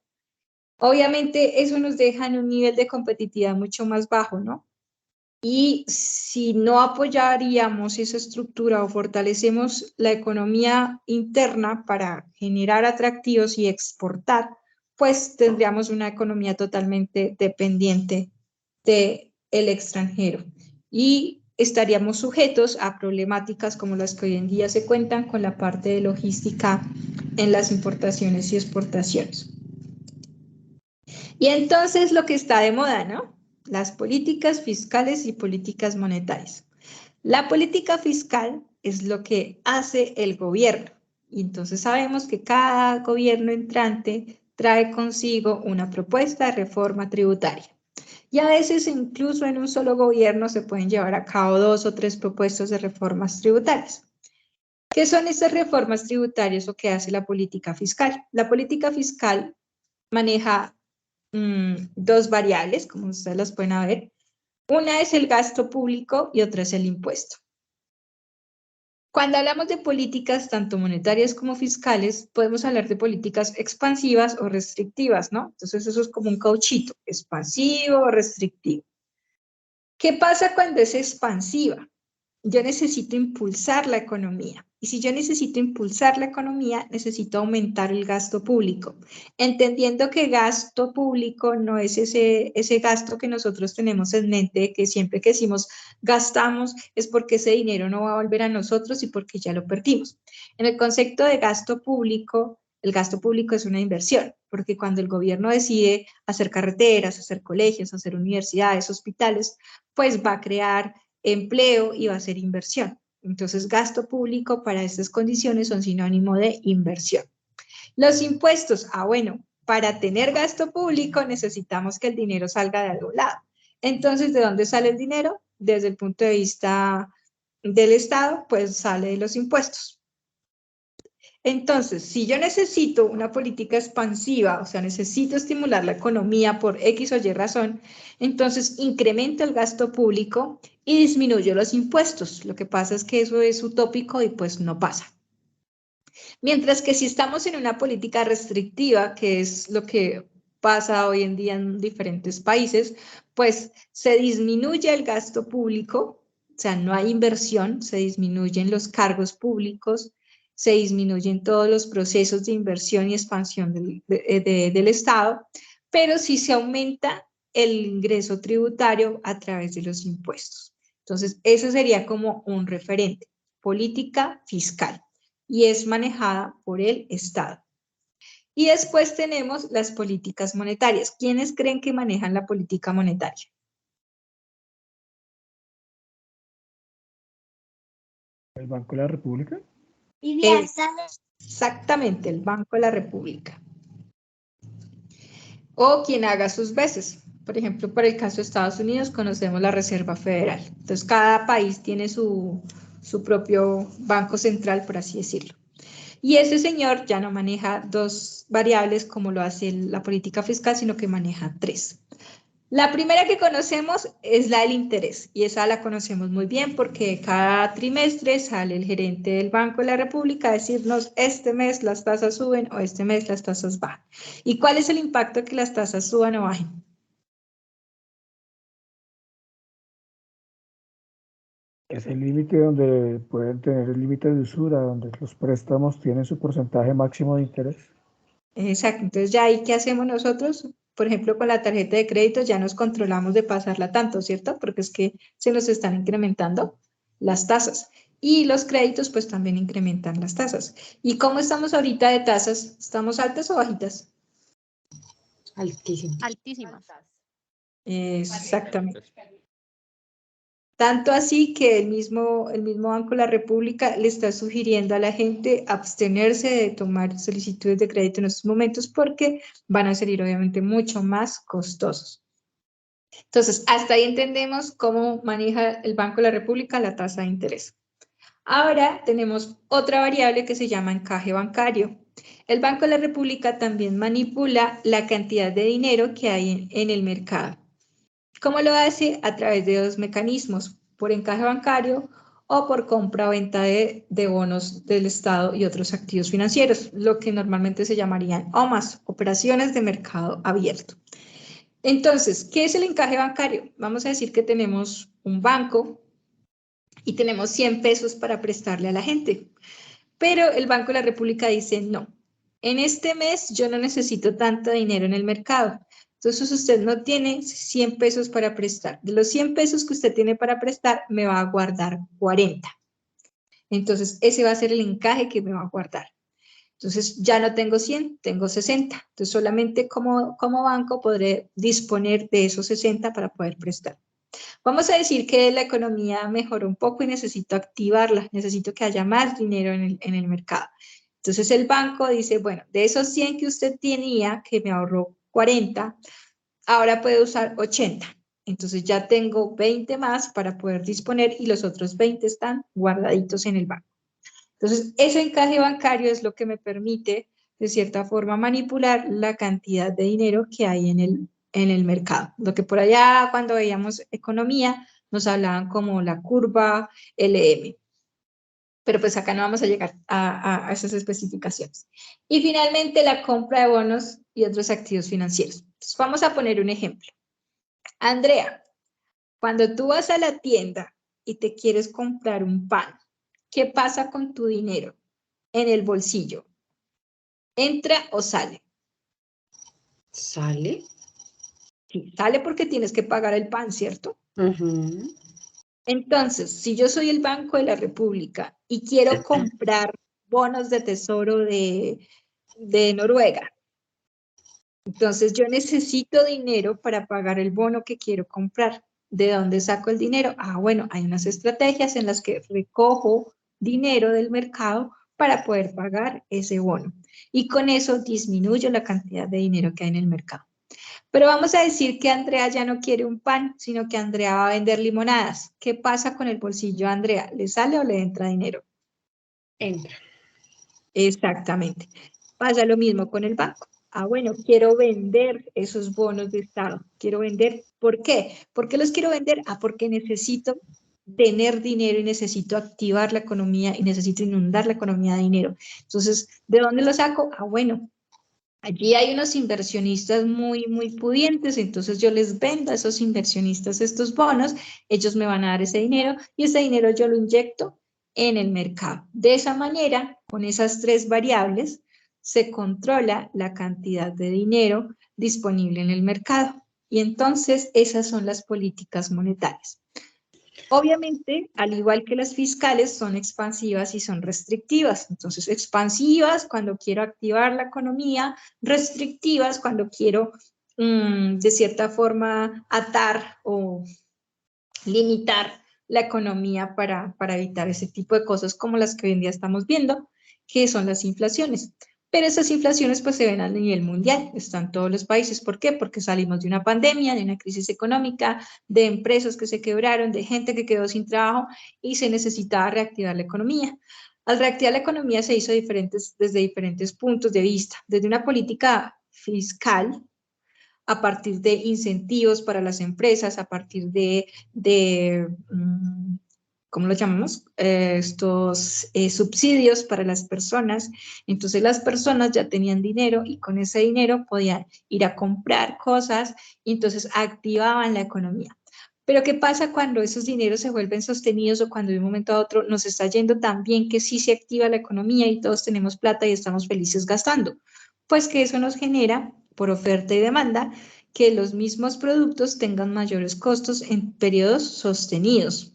Obviamente, eso nos deja en un nivel de competitividad mucho más bajo, ¿no? Y si no apoyaríamos esa estructura o fortalecemos la economía interna para generar atractivos y exportar, pues tendríamos una economía totalmente dependiente del extranjero y estaríamos sujetos a problemáticas como las que hoy en día se cuentan con la parte de logística en las importaciones y exportaciones. Y entonces lo que está de moda, ¿no? Las políticas fiscales y políticas monetarias. La política fiscal es lo que hace el gobierno. Y entonces sabemos que cada gobierno entrante trae consigo una propuesta de reforma tributaria. Y a veces incluso en un solo gobierno se pueden llevar a cabo 2 o 3 propuestas de reformas tributarias. ¿Qué son estas reformas tributarias o qué hace la política fiscal? La política fiscal maneja dos variables, como ustedes las pueden ver. Una es el gasto público y otra es el impuesto. Cuando hablamos de políticas tanto monetarias como fiscales, podemos hablar de políticas expansivas o restrictivas, ¿no? Entonces eso es como un cauchito, expansivo o restrictivo. ¿Qué pasa cuando es expansiva? Yo necesito impulsar la economía. Y si yo necesito impulsar la economía, necesito aumentar el gasto público. Entendiendo que gasto público no es ese gasto que nosotros tenemos en mente, que siempre que decimos gastamos es porque ese dinero no va a volver a nosotros y porque ya lo perdimos. En el concepto de gasto público, el gasto público es una inversión, porque cuando el gobierno decide hacer carreteras, hacer colegios, hacer universidades, hospitales, pues va a crear empleo y va a ser inversión. Entonces, gasto público para estas condiciones son sinónimo de inversión. Los impuestos, bueno, para tener gasto público necesitamos que el dinero salga de algún lado. Entonces, ¿de dónde sale el dinero? Desde el punto de vista del Estado, pues sale de los impuestos. Entonces, si yo necesito una política expansiva, o sea, necesito estimular la economía por X o Y razón, entonces incremento el gasto público y disminuyo los impuestos. Lo que pasa es que eso es utópico y pues no pasa. Mientras que si estamos en una política restrictiva, que es lo que pasa hoy en día en diferentes países, pues se disminuye el gasto público, o sea, no hay inversión, se disminuyen los cargos públicos, se disminuyen todos los procesos de inversión y expansión del Estado, pero sí se aumenta el ingreso tributario a través de los impuestos. Entonces, eso sería como un referente, política fiscal, y es manejada por el Estado. Y después tenemos las políticas monetarias. ¿Quiénes creen que manejan la política monetaria? ¿El Banco de la República? Exactamente, el Banco de la República. O quien haga sus veces. Por ejemplo, para el caso de Estados Unidos conocemos la Reserva Federal. Entonces, cada país tiene su propio banco central, por así decirlo. Y ese señor ya no maneja dos variables como lo hace la política fiscal, sino que maneja tres. La primera que conocemos es la del interés, y esa la conocemos muy bien porque cada trimestre sale el gerente del Banco de la República a decirnos este mes las tasas suben o este mes las tasas bajan. ¿Y cuál es el impacto de que las tasas suban o bajen? Es el límite donde pueden tener el límite de usura, donde los préstamos tienen su porcentaje máximo de interés. Exacto, entonces ya ahí, ¿qué hacemos nosotros? Por ejemplo, con la tarjeta de crédito ya nos controlamos de pasarla tanto, ¿cierto? Porque es que se nos están incrementando las tasas. Y los créditos pues también incrementan las tasas. ¿Y cómo estamos ahorita de tasas? ¿Estamos altas o bajitas? Altísimo. Altísimas. Exactamente. Tanto así que el mismo Banco de la República le está sugiriendo a la gente abstenerse de tomar solicitudes de crédito en estos momentos porque van a salir obviamente mucho más costosos. Entonces, hasta ahí entendemos cómo maneja el Banco de la República la tasa de interés. Ahora tenemos otra variable que se llama encaje bancario. El Banco de la República también manipula la cantidad de dinero que hay en el mercado. ¿Cómo lo hace? A través de dos mecanismos, por encaje bancario o por compra o venta de bonos del Estado y otros activos financieros, lo que normalmente se llamarían OMAS, operaciones de mercado abierto. Entonces, ¿qué es el encaje bancario? Vamos a decir que tenemos un banco y tenemos 100 pesos para prestarle a la gente, pero el Banco de la República dice no. En este mes yo no necesito tanto dinero en el mercado. Entonces usted no tiene 100 pesos para prestar. De los 100 pesos que usted tiene para prestar, me va a guardar 40. Entonces ese va a ser el encaje que me va a guardar. Entonces ya no tengo 100, tengo 60. Entonces solamente como banco podré disponer de esos 60 para poder prestar. Vamos a decir que la economía mejoró un poco y necesito activarla, necesito que haya más dinero en el mercado. Entonces el banco dice, bueno, de esos 100 que usted tenía, que me ahorró 40, ahora puede usar 80. Entonces ya tengo 20 más para poder disponer y los otros 20 están guardaditos en el banco. Entonces ese encaje bancario es lo que me permite de cierta forma, manipular la cantidad de dinero que hay en el mercado. Lo que por allá, cuando veíamos economía, nos hablaban como la curva LM. Pero pues acá no vamos a llegar a esas especificaciones. Y finalmente, la compra de bonos y otros activos financieros. Entonces, vamos a poner un ejemplo. Andrea, cuando tú vas a la tienda y te quieres comprar un pan, ¿qué pasa con tu dinero en el bolsillo? ¿Entra o sale? ¿Sale? Sí, sale porque tienes que pagar el pan, ¿cierto? Ujú. Entonces, si yo soy el Banco de la República y quiero comprar bonos de tesoro de Noruega, entonces yo necesito dinero para pagar el bono que quiero comprar. ¿De dónde saco el dinero? Ah, bueno, hay unas estrategias en las que recojo dinero del mercado para poder pagar ese bono. Y con eso disminuyo la cantidad de dinero que hay en el mercado. Pero vamos a decir que Andrea ya no quiere un pan, sino que Andrea va a vender limonadas. ¿Qué pasa con el bolsillo de Andrea? ¿Le sale o le entra dinero? Entra. Exactamente. Pasa lo mismo con el banco. Ah, bueno, quiero vender esos bonos de Estado. Quiero vender. ¿Por qué? ¿Por qué los quiero vender? Ah, porque necesito tener dinero y necesito activar la economía y necesito inundar la economía de dinero. Entonces, ¿de dónde lo saco? Ah, bueno, allí hay unos inversionistas muy pudientes, entonces yo les vendo a esos inversionistas estos bonos, ellos me van a dar ese dinero y ese dinero yo lo inyecto en el mercado. De esa manera, con esas tres variables, se controla la cantidad de dinero disponible en el mercado. Y entonces esas son las políticas monetarias. Obviamente, al igual que las fiscales, son expansivas y son restrictivas. Entonces, expansivas cuando quiero activar la economía, restrictivas cuando quiero, de cierta forma, atar o limitar la economía para evitar ese tipo de cosas como las que hoy en día estamos viendo, que son las inflaciones. Pero esas inflaciones pues se ven a nivel mundial, están todos los países. ¿Por qué? Porque salimos de una pandemia, de una crisis económica, de empresas que se quebraron, de gente que quedó sin trabajo y se necesitaba reactivar la economía. Al reactivar la economía se hizo desde diferentes puntos de vista, desde una política fiscal, a partir de incentivos para las empresas, a partir de ¿cómo lo llamamos? Estos subsidios para las personas. Entonces las personas ya tenían dinero y con ese dinero podían ir a comprar cosas y entonces activaban la economía. Pero ¿qué pasa cuando esos dineros se vuelven sostenidos o cuando de un momento a otro nos está yendo tan bien que sí se activa la economía y todos tenemos plata y estamos felices gastando? Pues que eso nos genera, por oferta y demanda, que los mismos productos tengan mayores costos en periodos sostenidos,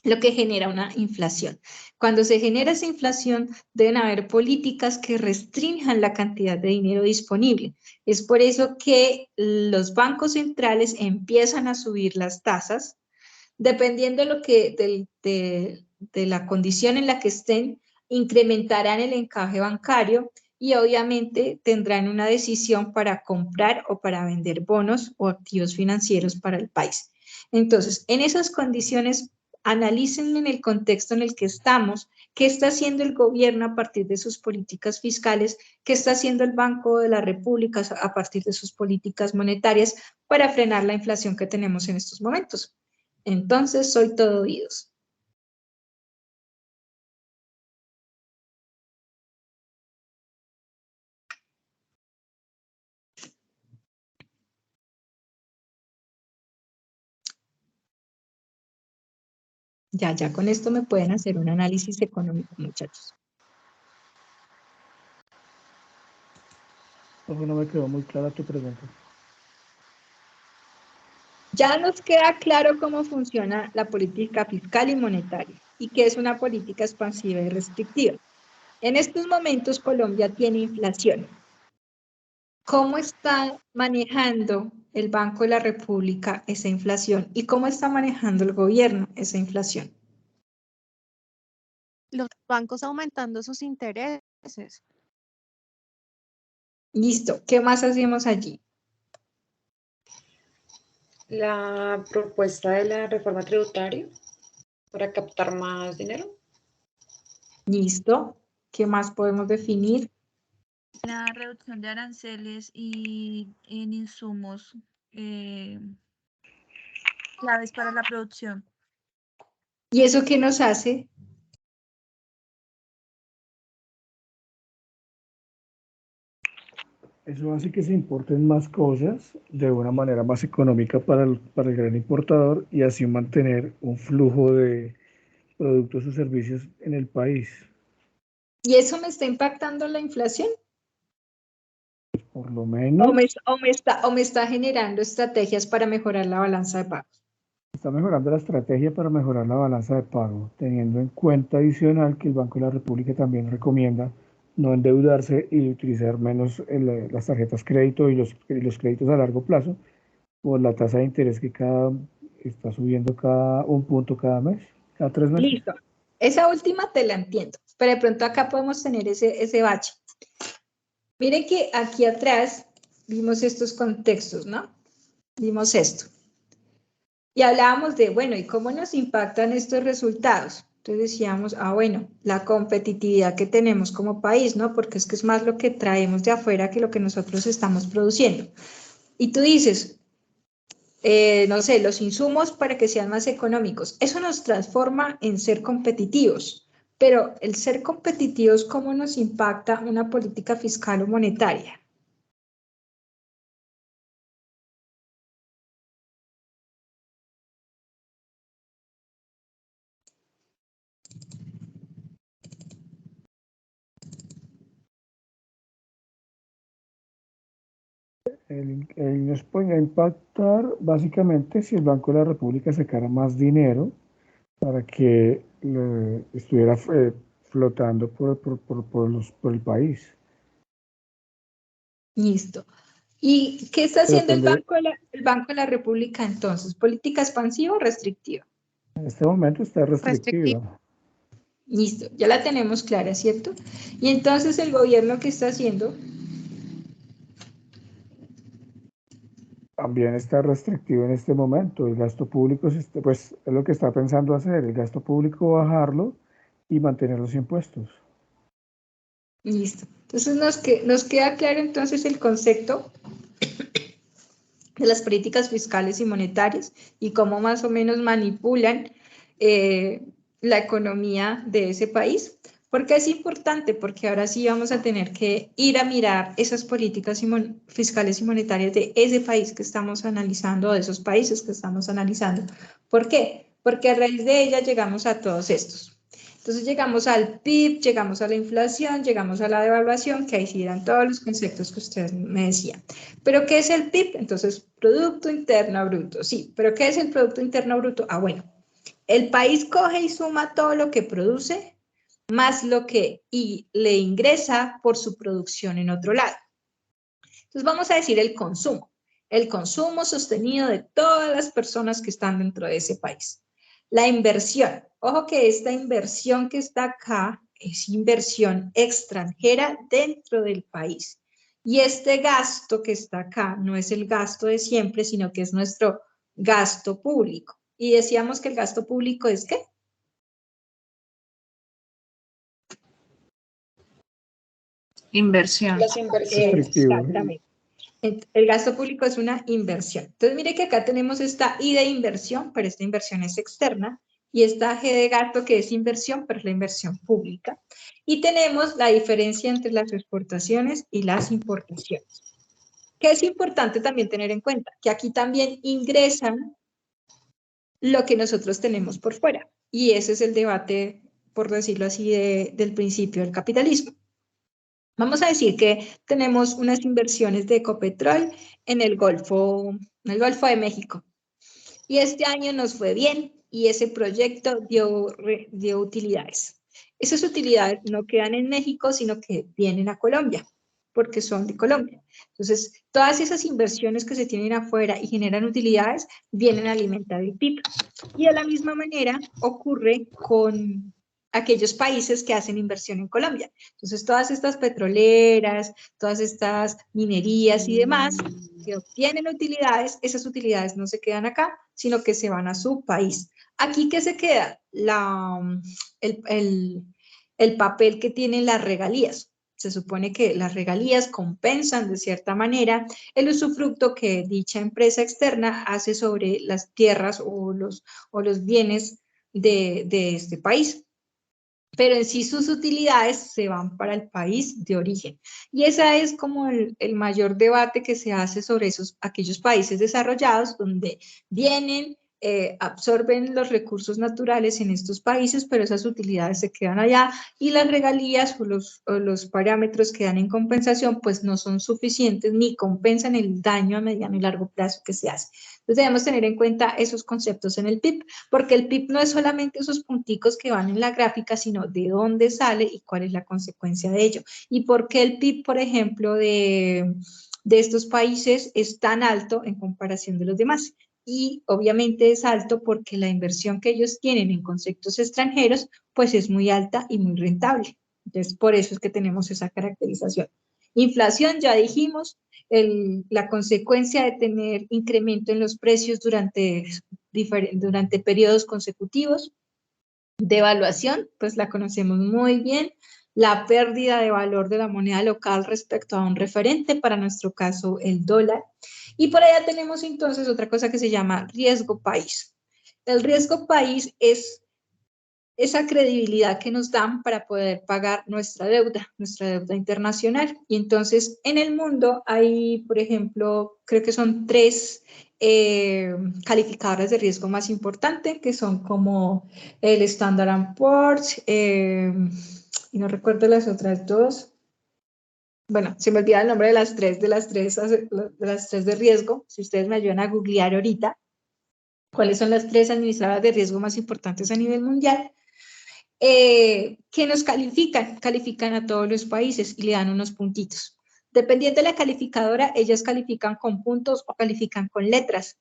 lo que genera una inflación. Cuando se genera esa inflación, deben haber políticas que restrinjan la cantidad de dinero disponible. Es por eso que los bancos centrales empiezan a subir las tasas, dependiendo de la condición en la que estén, incrementarán el encaje bancario y obviamente tendrán una decisión para comprar o para vender bonos o activos financieros para el país. Entonces, en esas condiciones, analicen en el contexto en el que estamos, qué está haciendo el gobierno a partir de sus políticas fiscales, qué está haciendo el Banco de la República a partir de sus políticas monetarias para frenar la inflación que tenemos en estos momentos. Entonces, soy todo oídos. Ya con esto me pueden hacer un análisis económico, muchachos. No me quedó muy clara tu pregunta. Ya nos queda claro cómo funciona la política fiscal y monetaria y que es una política expansiva y restrictiva. En estos momentos Colombia tiene inflación. ¿Cómo está manejando el Banco de la República esa inflación y cómo está manejando el gobierno esa inflación? Los bancos aumentando sus intereses. Listo, ¿qué más hacemos allí? La propuesta de la reforma tributaria para captar más dinero. Listo, ¿qué más podemos definir? La reducción de aranceles y en insumos claves para la producción. ¿Y eso qué nos hace? Eso hace que se importen más cosas de una manera más económica para el gran importador y así mantener un flujo de productos o servicios en el país. ¿Y eso me está impactando la inflación? Por lo menos ¿O me está generando estrategias para mejorar la balanza de pagos? está mejorando la estrategia para mejorar la balanza de pago, teniendo en cuenta adicional que el Banco de la República también recomienda no endeudarse y utilizar menos las tarjetas crédito y los créditos a largo plazo por la tasa de interés que está subiendo cada un punto cada mes, cada 3 meses. Listo. Esa última te la entiendo, pero de pronto acá podemos tener ese bache. Miren que aquí atrás vimos estos contextos, ¿no? Vimos esto. Y hablábamos de, bueno, ¿y cómo nos impactan estos resultados? Entonces decíamos, bueno, la competitividad que tenemos como país, ¿no? Porque es que es más lo que traemos de afuera que lo que nosotros estamos produciendo. Y tú dices, no sé, los insumos para que sean más económicos. Eso nos transforma en ser competitivos. Pero el ser competitivos, ¿cómo nos impacta una política fiscal o monetaria? Nos podría impactar básicamente si el Banco de la República sacara más dinero para que estuviera flotando por el país. Listo. ¿Y qué está Pero haciendo el depende, Banco de la República entonces? ¿Política expansiva o restrictiva? en este momento está Restrictivo. restrictiva. Listo, ya la tenemos clara, ¿cierto? Y entonces el gobierno, ¿qué está haciendo? También está restrictivo en este momento. El gasto público pues, es lo que está pensando hacer. El gasto público bajarlo y mantener los impuestos. Listo. Entonces nos queda claro entonces el concepto de las políticas fiscales y monetarias y cómo más o menos manipulan la economía de ese país. ¿Por qué es importante? Porque ahora sí vamos a tener que ir a mirar esas políticas fiscales y monetarias de ese país que estamos analizando, o de esos países que estamos analizando. ¿Por qué? Porque a raíz de ella llegamos a todos estos. Entonces llegamos al PIB, llegamos a la inflación, llegamos a la devaluación, que ahí sí eran todos los conceptos que ustedes me decían. ¿Pero qué es el PIB? Entonces, Producto Interno Bruto, sí. ¿Pero qué es el Producto Interno Bruto? Bueno, el país coge y suma todo lo que produce más lo que le ingresa por su producción en otro lado. Entonces vamos a decir el consumo sostenido de todas las personas que están dentro de ese país. La inversión, ojo que esta inversión que está acá es inversión extranjera dentro del país. Y este gasto que está acá no es el gasto de siempre, sino que es nuestro gasto público. Y decíamos que el gasto público es ¿qué? Inversión. Las inversiones. Exactamente. El gasto público es una inversión. Entonces, mire que acá tenemos esta I de inversión, pero esta inversión es externa, y esta G de gasto que es inversión, pero es la inversión pública. Y tenemos la diferencia entre las exportaciones y las importaciones. Que es importante también tener en cuenta, que aquí también ingresan lo que nosotros tenemos por fuera. Y ese es el debate, por decirlo así, del principio del capitalismo. Vamos a decir que tenemos unas inversiones de Ecopetrol en el Golfo de México. Y este año nos fue bien y ese proyecto dio utilidades. Esas utilidades no quedan en México, sino que vienen a Colombia, porque son de Colombia. Entonces, todas esas inversiones que se tienen afuera y generan utilidades, vienen a alimentar el PIB. Y de la misma manera ocurre con aquellos países que hacen inversión en Colombia. Entonces, todas estas petroleras, todas estas minerías y demás, que obtienen utilidades, esas utilidades no se quedan acá, sino que se van a su país. Aquí, ¿qué se queda? El papel que tienen las regalías. se supone que las regalías compensan de cierta manera el usufructo que dicha empresa externa hace sobre las tierras o los bienes de este país. Pero en sí sus utilidades se van para el país de origen. Y ese es como el mayor debate que se hace sobre aquellos países desarrollados donde vienen, absorben los recursos naturales en estos países, pero esas utilidades se quedan allá y las regalías o los parámetros que dan en compensación pues no son suficientes ni compensan el daño a mediano y largo plazo que se hace. Entonces debemos tener en cuenta esos conceptos en el PIB, porque el PIB no es solamente esos punticos que van en la gráfica, sino de dónde sale y cuál es la consecuencia de ello. Y por qué el PIB, por ejemplo, de estos países es tan alto en comparación de los demás. Y obviamente es alto porque la inversión que ellos tienen en conceptos extranjeros, pues es muy alta y muy rentable. Entonces, por eso es que tenemos esa caracterización. Inflación, ya dijimos, la consecuencia de tener incremento en los precios durante periodos consecutivos. Devaluación, pues la conocemos muy bien, la pérdida de valor de la moneda local respecto a un referente, para nuestro caso el dólar. Y por allá tenemos entonces otra cosa que se llama riesgo país. El riesgo país es esa credibilidad que nos dan para poder pagar nuestra deuda internacional. Y entonces en el mundo hay, por ejemplo, creo que son 3 calificadores de riesgo más importantes, que son como el Standard & Poor's, y no recuerdo las otras 2. Bueno, se me olvida el nombre de las tres de riesgo. Si ustedes me ayudan a googlear ahorita, cuáles son las 3 administradoras de riesgo más importantes a nivel mundial, que nos califican a todos los países y le dan unos puntitos. Dependiendo de la calificadora, ellas califican con puntos o califican con letras.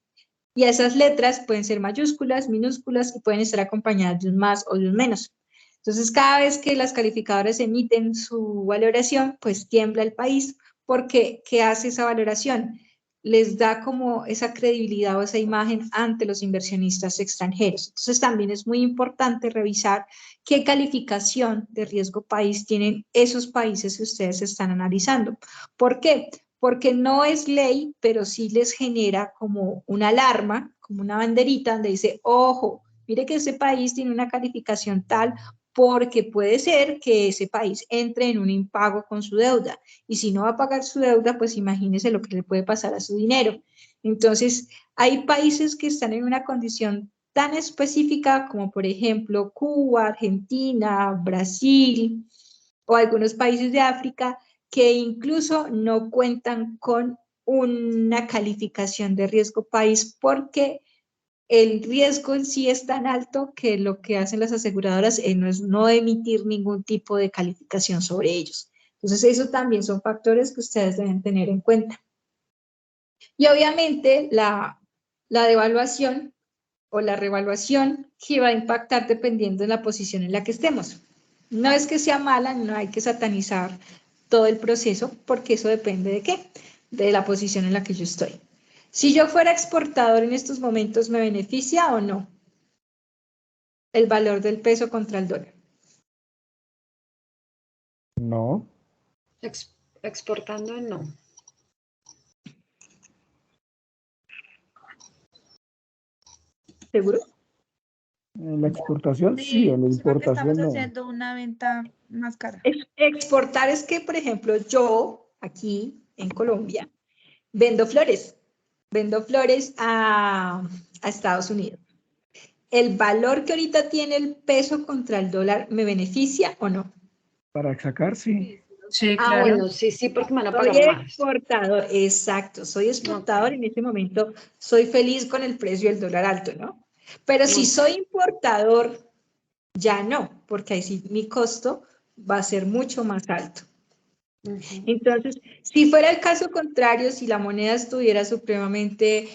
Y esas letras pueden ser mayúsculas, minúsculas y pueden estar acompañadas de un más o de un menos. Entonces, cada vez que las calificadoras emiten su valoración, pues tiembla el país, porque ¿qué hace esa valoración? Les da como esa credibilidad o esa imagen ante los inversionistas extranjeros. Entonces, también es muy importante revisar qué calificación de riesgo país tienen esos países que ustedes están analizando. ¿Por qué? Porque no es ley, pero sí les genera como una alarma, como una banderita donde dice, ojo, mire que ese país tiene una calificación tal, porque puede ser que ese país entre en un impago con su deuda. Y si no va a pagar su deuda, pues imagínese lo que le puede pasar a su dinero. Entonces, hay países que están en una condición tan específica como, por ejemplo, Cuba, Argentina, Brasil o algunos países de África, que incluso no cuentan con una calificación de riesgo país porque el riesgo en sí es tan alto que lo que hacen las aseguradoras es no emitir ningún tipo de calificación sobre ellos. Entonces, eso también son factores que ustedes deben tener en cuenta. Y obviamente la devaluación o la revaluación que va a impactar dependiendo de la posición en la que estemos. No es que sea mala, no hay que satanizar todo el proceso, porque eso depende de qué, de la posición en la que yo estoy. Si yo fuera exportador en estos momentos, ¿me beneficia o no el valor del peso contra el dólar? No. Exportando, no. ¿Seguro? En la exportación sí, en la Sí, porque importación estamos no. haciendo una venta más cara. Exportar es que, por ejemplo, yo aquí en Colombia vendo flores a Estados Unidos. ¿El valor que ahorita tiene el peso contra el dólar me beneficia o no? Para sacar, sí. Sí, Ah, claro. bueno, sí, sí, porque me van a Soy pagar más. exportador, exacto, soy exportador, Ok. en este momento soy feliz con el precio del dólar alto, ¿no? Pero si Ok. soy importador, ya no, porque ahí sí mi costo va a ser mucho más alto. Entonces, si fuera el caso contrario, si la moneda estuviera supremamente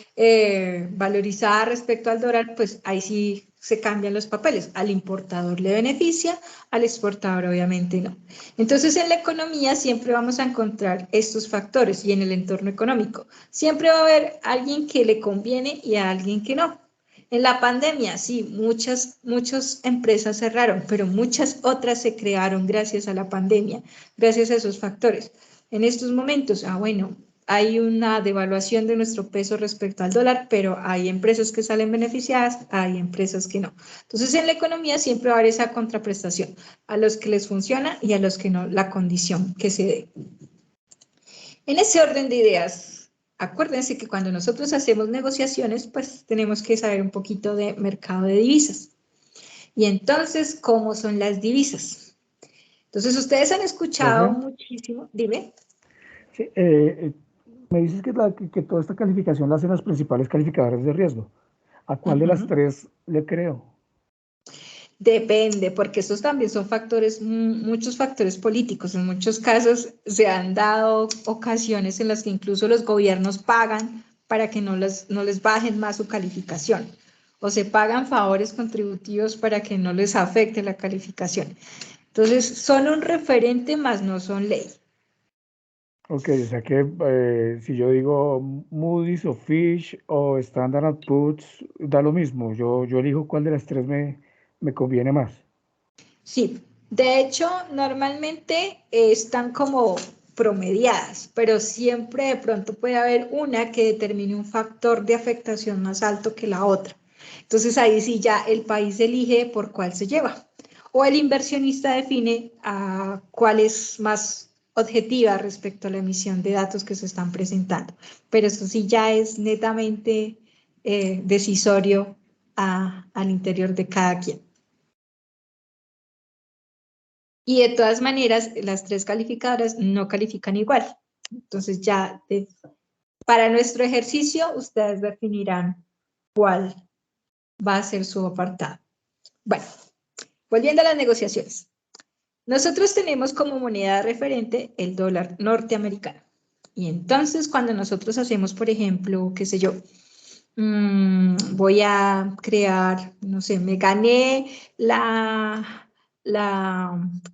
valorizada respecto al dólar, pues ahí sí se cambian los papeles. Al importador le beneficia, al exportador obviamente no. Entonces, en la economía siempre vamos a encontrar estos factores y en el entorno económico. Siempre va a haber alguien que le conviene y a alguien que no. En la pandemia, sí, muchas empresas cerraron, pero muchas otras se crearon gracias a la pandemia, gracias a esos factores. En estos momentos, bueno, hay una devaluación de nuestro peso respecto al dólar, pero hay empresas que salen beneficiadas, hay empresas que no. Entonces, en la economía siempre va a haber esa contraprestación, a los que les funciona y a los que no, la condición que se dé. En ese orden de ideas, acuérdense que cuando nosotros hacemos negociaciones, pues tenemos que saber un poquito de mercado de divisas. Y entonces, ¿cómo son las divisas? Entonces, ustedes han escuchado muchísimo, dime. Sí, me dices que toda esta calificación la hacen los principales calificadores de riesgo. ¿A cuál de las tres le creo? Depende, porque estos también son factores, muchos factores políticos. En muchos casos se han dado ocasiones en las que incluso los gobiernos pagan para que no les bajen más su calificación, o se pagan favores contributivos para que no les afecte la calificación. Entonces, son un referente, más no son ley. Ok, o sea que si yo digo Moody's o Fitch o Standard & Poor's, da lo mismo. Yo elijo cuál de las tres me conviene más. Sí, de hecho, normalmente están como promediadas, pero siempre de pronto puede haber una que determine un factor de afectación más alto que la otra. Entonces ahí sí ya el país elige por cuál se lleva. O el inversionista define cuál es más objetiva respecto a la emisión de datos que se están presentando. Pero eso sí ya es netamente decisorio al interior de cada quien. Y de todas maneras, las tres calificadoras no califican igual. Entonces ya para nuestro ejercicio, ustedes definirán cuál va a ser su apartado. Bueno, volviendo a las negociaciones. Nosotros tenemos como moneda referente el dólar norteamericano. Y entonces cuando nosotros hacemos, por ejemplo, qué sé yo, voy a crear, no sé, me gané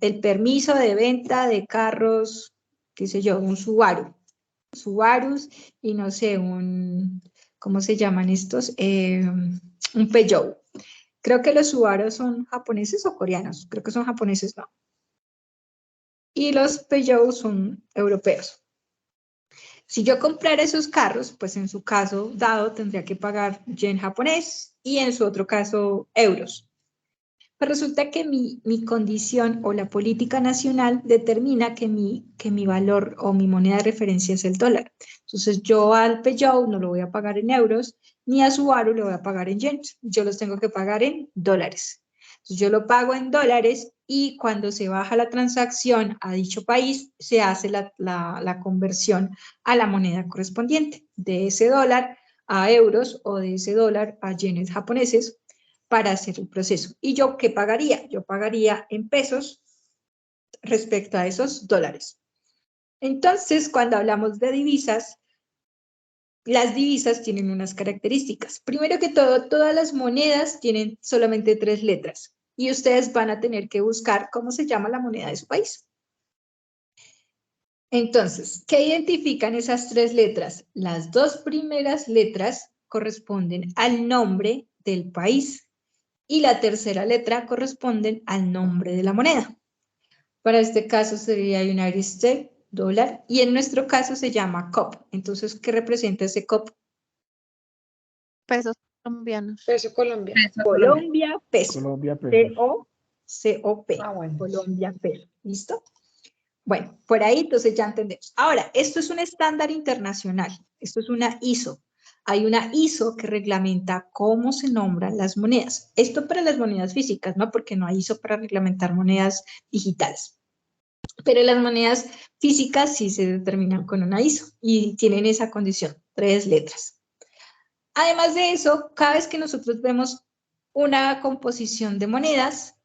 el permiso de venta de carros, qué sé yo, un Subarus y no sé, ¿cómo se llaman estos? Un Peugeot. Creo que los Subarus son japoneses o coreanos, creo que son japoneses, ¿no? Y los Peugeot son europeos. Si yo comprara esos carros, pues en su caso dado tendría que pagar yen japonés y en su otro caso euros. Pero resulta que mi condición o la política nacional determina que mi valor o mi moneda de referencia es el dólar. Entonces yo al Peugeot no lo voy a pagar en euros, ni a Subaru lo voy a pagar en yen. Yo los tengo que pagar en dólares. Entonces yo lo pago en dólares y cuando se baja la transacción a dicho país, se hace la conversión a la moneda correspondiente, de ese dólar a euros o de ese dólar a yenes japoneses, para hacer el proceso. ¿Y yo qué pagaría? Yo pagaría en pesos respecto a esos dólares. Entonces, cuando hablamos de divisas, las divisas tienen unas características. Primero que todo, todas las monedas tienen solamente 3 letras y ustedes van a tener que buscar cómo se llama la moneda de su país. Entonces, ¿qué identifican esas 3 letras? Las 2 primeras letras corresponden al nombre del país y la tercera letra corresponden al nombre de la moneda. Para este caso sería United States, dólar, y en nuestro caso se llama COP. Entonces, ¿qué representa ese COP? Pesos colombianos. Peso colombiano. Colombia, peso. Colombia, pesos. C-O-P. Bueno. Colombia, peso. ¿Listo? Bueno, por ahí entonces ya entendemos. Ahora, esto es un estándar internacional. Esto es una ISO. Hay una ISO que reglamenta cómo se nombran las monedas. Esto para las monedas físicas, ¿no? Porque no hay ISO para reglamentar monedas digitales. Pero las monedas físicas sí se determinan con una ISO y tienen esa condición, 3 letras. Además de eso, cada vez que nosotros vemos una composición de monedas,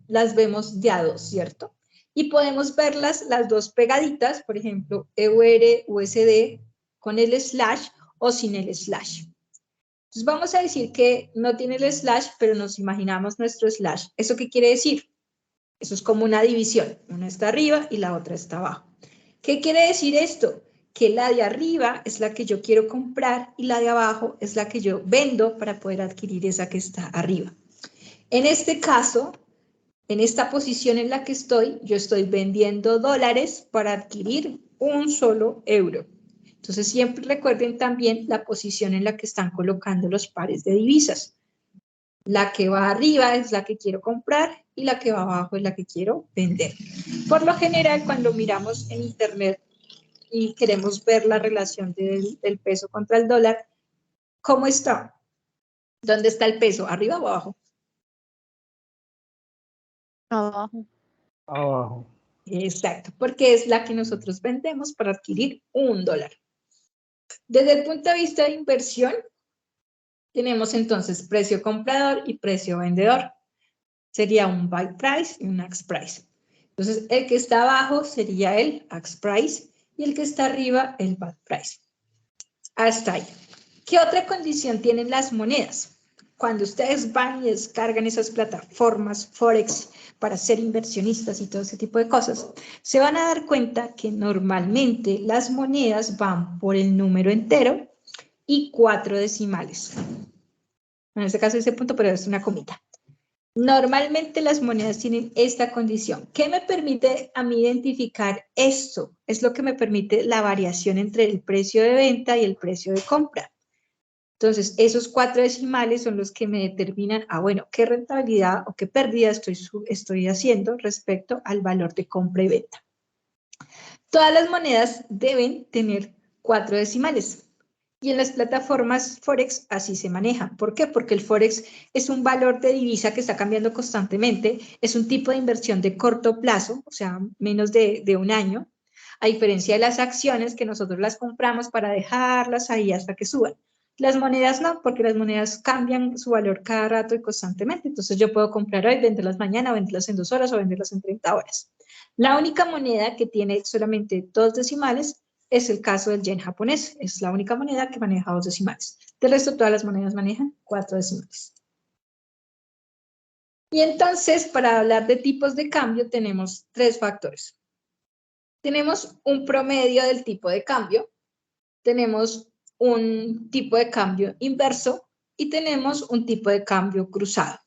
las vemos de a 2, ¿cierto? Y podemos verlas las 2 pegaditas, por ejemplo, EUR, USD, con el slash o sin el slash. Entonces vamos a decir que no tiene el slash, pero nos imaginamos nuestro slash. ¿Eso qué quiere decir? Eso es como una división. Una está arriba y la otra está abajo. ¿Qué quiere decir esto? que la de arriba es la que yo quiero comprar y la de abajo es la que yo vendo para poder adquirir esa que está arriba. En este caso, en esta posición en la que estoy, yo estoy vendiendo dólares para adquirir un solo euro. Entonces, siempre recuerden también la posición en la que están colocando los pares de divisas. La que va arriba es la que quiero comprar y la que va abajo es la que quiero vender. Por lo general, cuando miramos en internet y queremos ver la relación del peso contra el dólar, ¿cómo está? ¿Dónde está el peso? ¿Arriba o abajo? Abajo. Abajo. Exacto, porque es la que nosotros vendemos para adquirir un dólar. Desde el punto de vista de inversión, tenemos entonces precio comprador y precio vendedor. Sería un buy price y un ask price. Entonces, el que está abajo sería el ask price y el que está arriba el buy price. Hasta ahí. ¿Qué otra condición tienen las monedas? Cuando ustedes van y descargan esas plataformas Forex para ser inversionistas y todo ese tipo de cosas, se van a dar cuenta que normalmente las monedas van por el número entero y 4 decimales. En este caso ese punto, pero es una comita. Normalmente las monedas tienen esta condición. ¿Qué me permite a mí identificar esto? Es lo que me permite la variación entre el precio de venta y el precio de compra. Entonces, esos 4 decimales son los que me determinan, bueno, qué rentabilidad o qué pérdida estoy haciendo respecto al valor de compra y venta. Todas las monedas deben tener 4 decimales. Y en las plataformas Forex así se maneja. ¿Por qué? Porque el Forex es un valor de divisa que está cambiando constantemente, es un tipo de inversión de corto plazo, o sea, menos de un año, a diferencia de las acciones que nosotros las compramos para dejarlas ahí hasta que suban. Las monedas no, porque las monedas cambian su valor cada rato y constantemente. Entonces yo puedo comprar hoy, venderlas mañana, venderlas en 2 horas o venderlas en 30 horas. La única moneda que tiene solamente 2 decimales es el caso del yen japonés. Es la única moneda que maneja 2 decimales. De resto, todas las monedas manejan 4 decimales. Y entonces, para hablar de tipos de cambio, tenemos 3 factores. Tenemos un promedio del tipo de cambio, tenemos un tipo de cambio inverso y tenemos un tipo de cambio cruzado.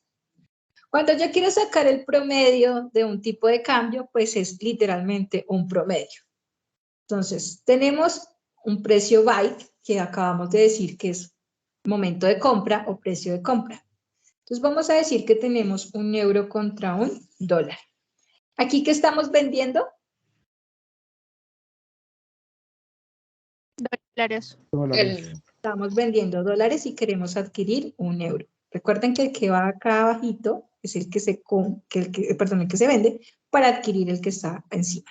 Cuando yo quiero sacar el promedio de un tipo de cambio, pues es literalmente un promedio. Entonces, tenemos un precio buy, que acabamos de decir que es momento de compra o precio de compra. Entonces, vamos a decir que tenemos un euro contra un dólar. ¿Aquí qué estamos vendiendo? Dólares. Estamos vendiendo dólares y queremos adquirir un euro. Recuerden que el que va acá abajito es el que se vende para adquirir el que está encima.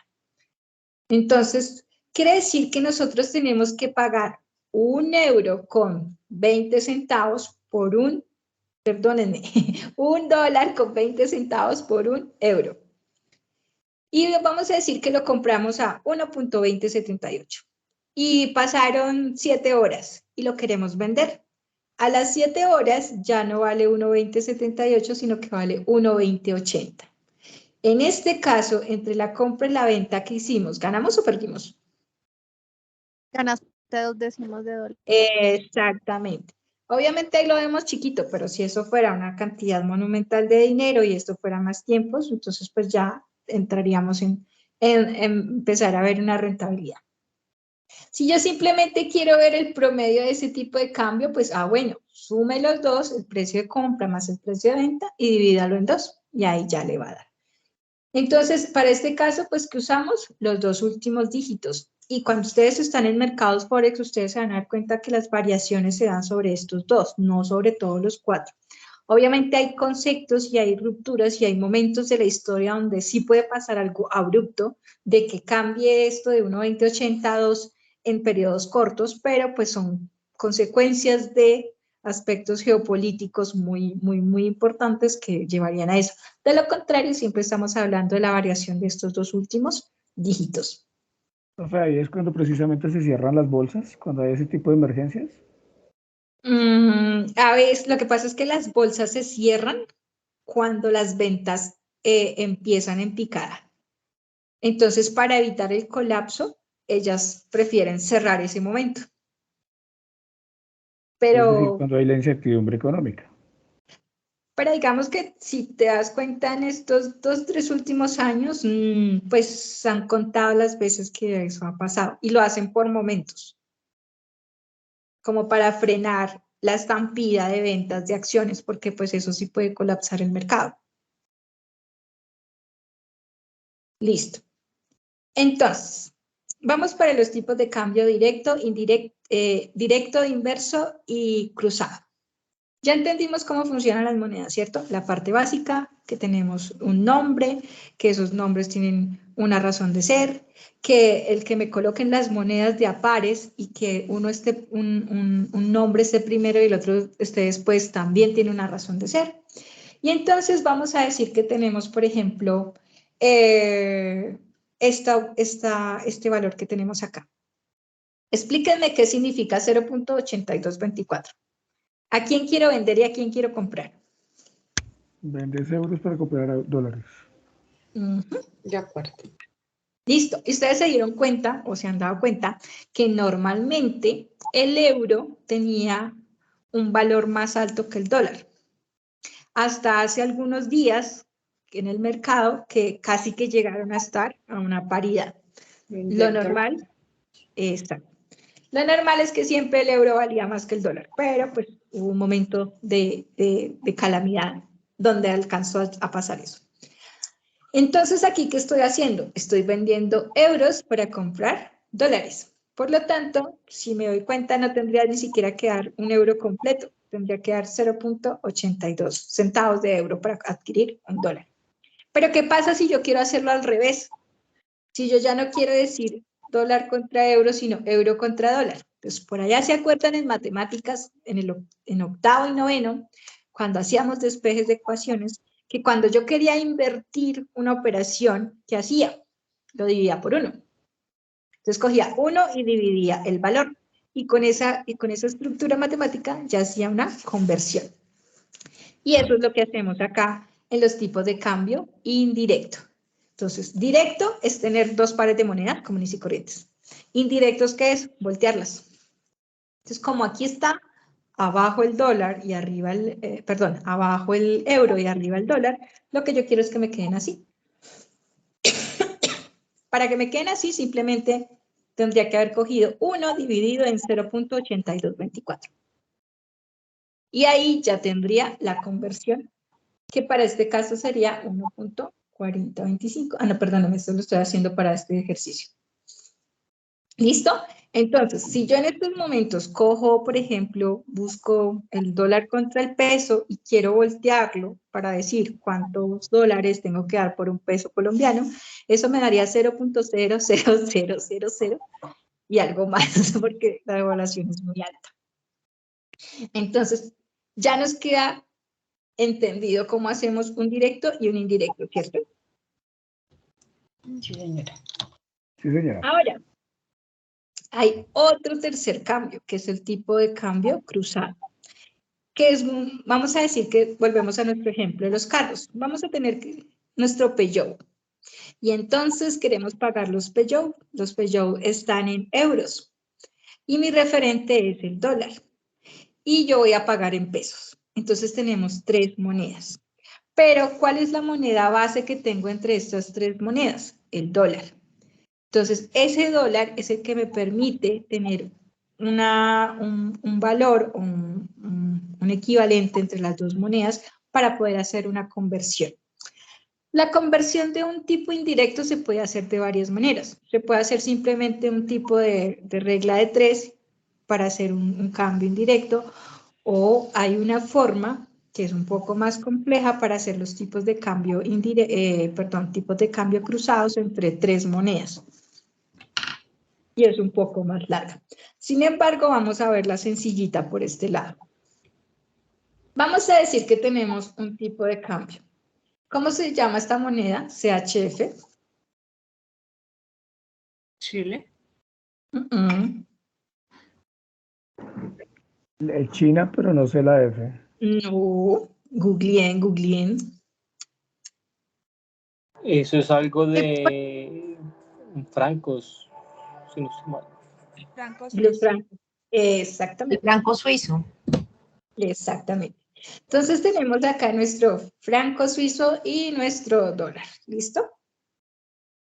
Entonces, quiere decir que nosotros tenemos que pagar 1 euro con 20 centavos por un, perdónenme, $1 con 20 centavos por 1 euro. Y vamos a decir que lo compramos a 1.2078. Y pasaron 7 horas y lo queremos vender. A las 7 horas ya no vale 1.2078, sino que vale 1.2080. En este caso, entre la compra y la venta que hicimos, ¿ganamos o perdimos? Ganaste 2 décimos de dólar. Exactamente. Obviamente ahí lo vemos chiquito, pero si eso fuera una cantidad monumental de dinero y esto fuera más tiempos, entonces pues ya entraríamos en empezar a ver una rentabilidad. Si yo simplemente quiero ver el promedio de ese tipo de cambio, pues, bueno, sume los dos, el precio de compra más el precio de venta y divídalo en 2 y ahí ya le va a dar. Entonces, para este caso, pues que usamos los 2 últimos dígitos. Y cuando ustedes están en mercados Forex, ustedes se van a dar cuenta que las variaciones se dan sobre estos 2, no sobre todos los 4. Obviamente hay conceptos y hay rupturas y hay momentos de la historia donde sí puede pasar algo abrupto de que cambie esto de 1.2080 a 2 en periodos cortos, pero pues son consecuencias de aspectos geopolíticos muy importantes que llevarían a eso. De lo contrario, siempre estamos hablando de la variación de estos 2 últimos dígitos. Profe, ahí es cuando precisamente se cierran las bolsas, cuando hay ese tipo de emergencias. A veces, lo que pasa es que las bolsas se cierran cuando las ventas empiezan en picada. Entonces, para evitar el colapso, ellas prefieren cerrar ese momento. Es decir, Pero cuando hay la incertidumbre económica. digamos que si te das cuenta en estos 2-3 últimos años, pues han contado las veces que eso ha pasado y lo hacen por momentos, como para frenar la estampida de ventas de acciones, porque pues eso sí puede colapsar el mercado. Listo. Entonces, vamos para los tipos de cambio directo, indirecto, directo, inverso y cruzado. Ya entendimos cómo funcionan las monedas, ¿cierto? La parte básica, que tenemos un nombre, que esos nombres tienen una razón de ser, que el que me coloquen las monedas de a pares y que uno esté, un nombre esté primero y el otro esté después, también tiene una razón de ser. Y entonces vamos a decir que tenemos, por ejemplo, este valor que tenemos acá. Explíquenme qué significa 0.8224. ¿A quién quiero vender y a quién quiero comprar? Vendes euros para comprar dólares. De acuerdo. Listo. Y ustedes se dieron cuenta, o se han dado cuenta, que normalmente el euro tenía un valor más alto que el dólar. Hasta hace algunos días en el mercado que casi que llegaron a estar a una paridad. Lo normal, lo normal es que siempre el euro valía más que el dólar, pero pues hubo un momento de calamidad donde alcanzó a pasar eso. Entonces, ¿aquí qué estoy haciendo? Estoy vendiendo euros para comprar dólares. Por lo tanto, si me doy cuenta, no tendría ni siquiera que dar un euro completo. Tendría que dar 0.82 centavos de euro para adquirir un dólar. Pero, ¿qué pasa si yo quiero hacerlo al revés? Si yo ya no quiero decir dólar contra euro, sino euro contra dólar. Entonces, por allá se acuerdan en matemáticas, en octavo y noveno, cuando hacíamos despejes de ecuaciones, que cuando yo quería invertir una operación, ¿qué hacía? Lo dividía por 1. Entonces cogía 1 y dividía el valor. Y con esa estructura matemática ya hacía una conversión. Y eso es lo que hacemos acá en los tipos de cambio indirecto. Entonces, directo es tener dos pares de moneda comunes y corrientes. Indirectos, ¿qué es? Voltearlas. Entonces, como aquí está abajo el dólar y arriba abajo el euro y arriba el dólar, lo que yo quiero es que me queden así. Para que me queden así, simplemente tendría que haber cogido 1 dividido en 0.8224. Y ahí ya tendría la conversión, que para este caso sería 1.4025. Ah, no, perdóname, esto lo estoy haciendo para este ejercicio. ¿Listo? Entonces, si yo en estos momentos cojo, por ejemplo, busco el dólar contra el peso y quiero voltearlo para decir cuántos dólares tengo que dar por un peso colombiano, eso me daría 0.00000 y algo más, porque la devaluación es muy alta. Entonces, ya nos queda entendido cómo hacemos un directo y un indirecto, ¿cierto? Sí, señora. Sí, señora. Ahora, hay otro tercer cambio, que es el tipo de cambio cruzado, que es, vamos a decir que volvemos a nuestro ejemplo de los carros. Vamos a tener nuestro Peugeot. Y entonces queremos pagar los Peugeot. Los Peugeot están en euros. Y mi referente es el dólar. Y yo voy a pagar en pesos. Entonces tenemos 3 monedas. Pero, ¿cuál es la moneda base que tengo entre estas 3 monedas? El dólar. Entonces, ese dólar es el que me permite tener un valor, un equivalente entre las dos monedas para poder hacer una conversión. La conversión de un tipo indirecto se puede hacer de varias maneras. Se puede hacer simplemente un tipo de regla de 3 para hacer un cambio indirecto, o hay una forma que es un poco más compleja para hacer los tipos de cambio tipos de cambio cruzados entre 3 monedas. Y es un poco más larga. Sin embargo, vamos a ver la sencillita por este lado. Vamos a decir que tenemos un tipo de cambio. ¿Cómo se llama esta moneda? CHF. Chile. El China, pero no sé la F. No, googleen. Eso es algo de francos. si no estoy mal. Franco Blue suizo. franc. El Exactamente. franco suizo. Exactamente. Entonces tenemos acá nuestro franco suizo y nuestro dólar. ¿Listo?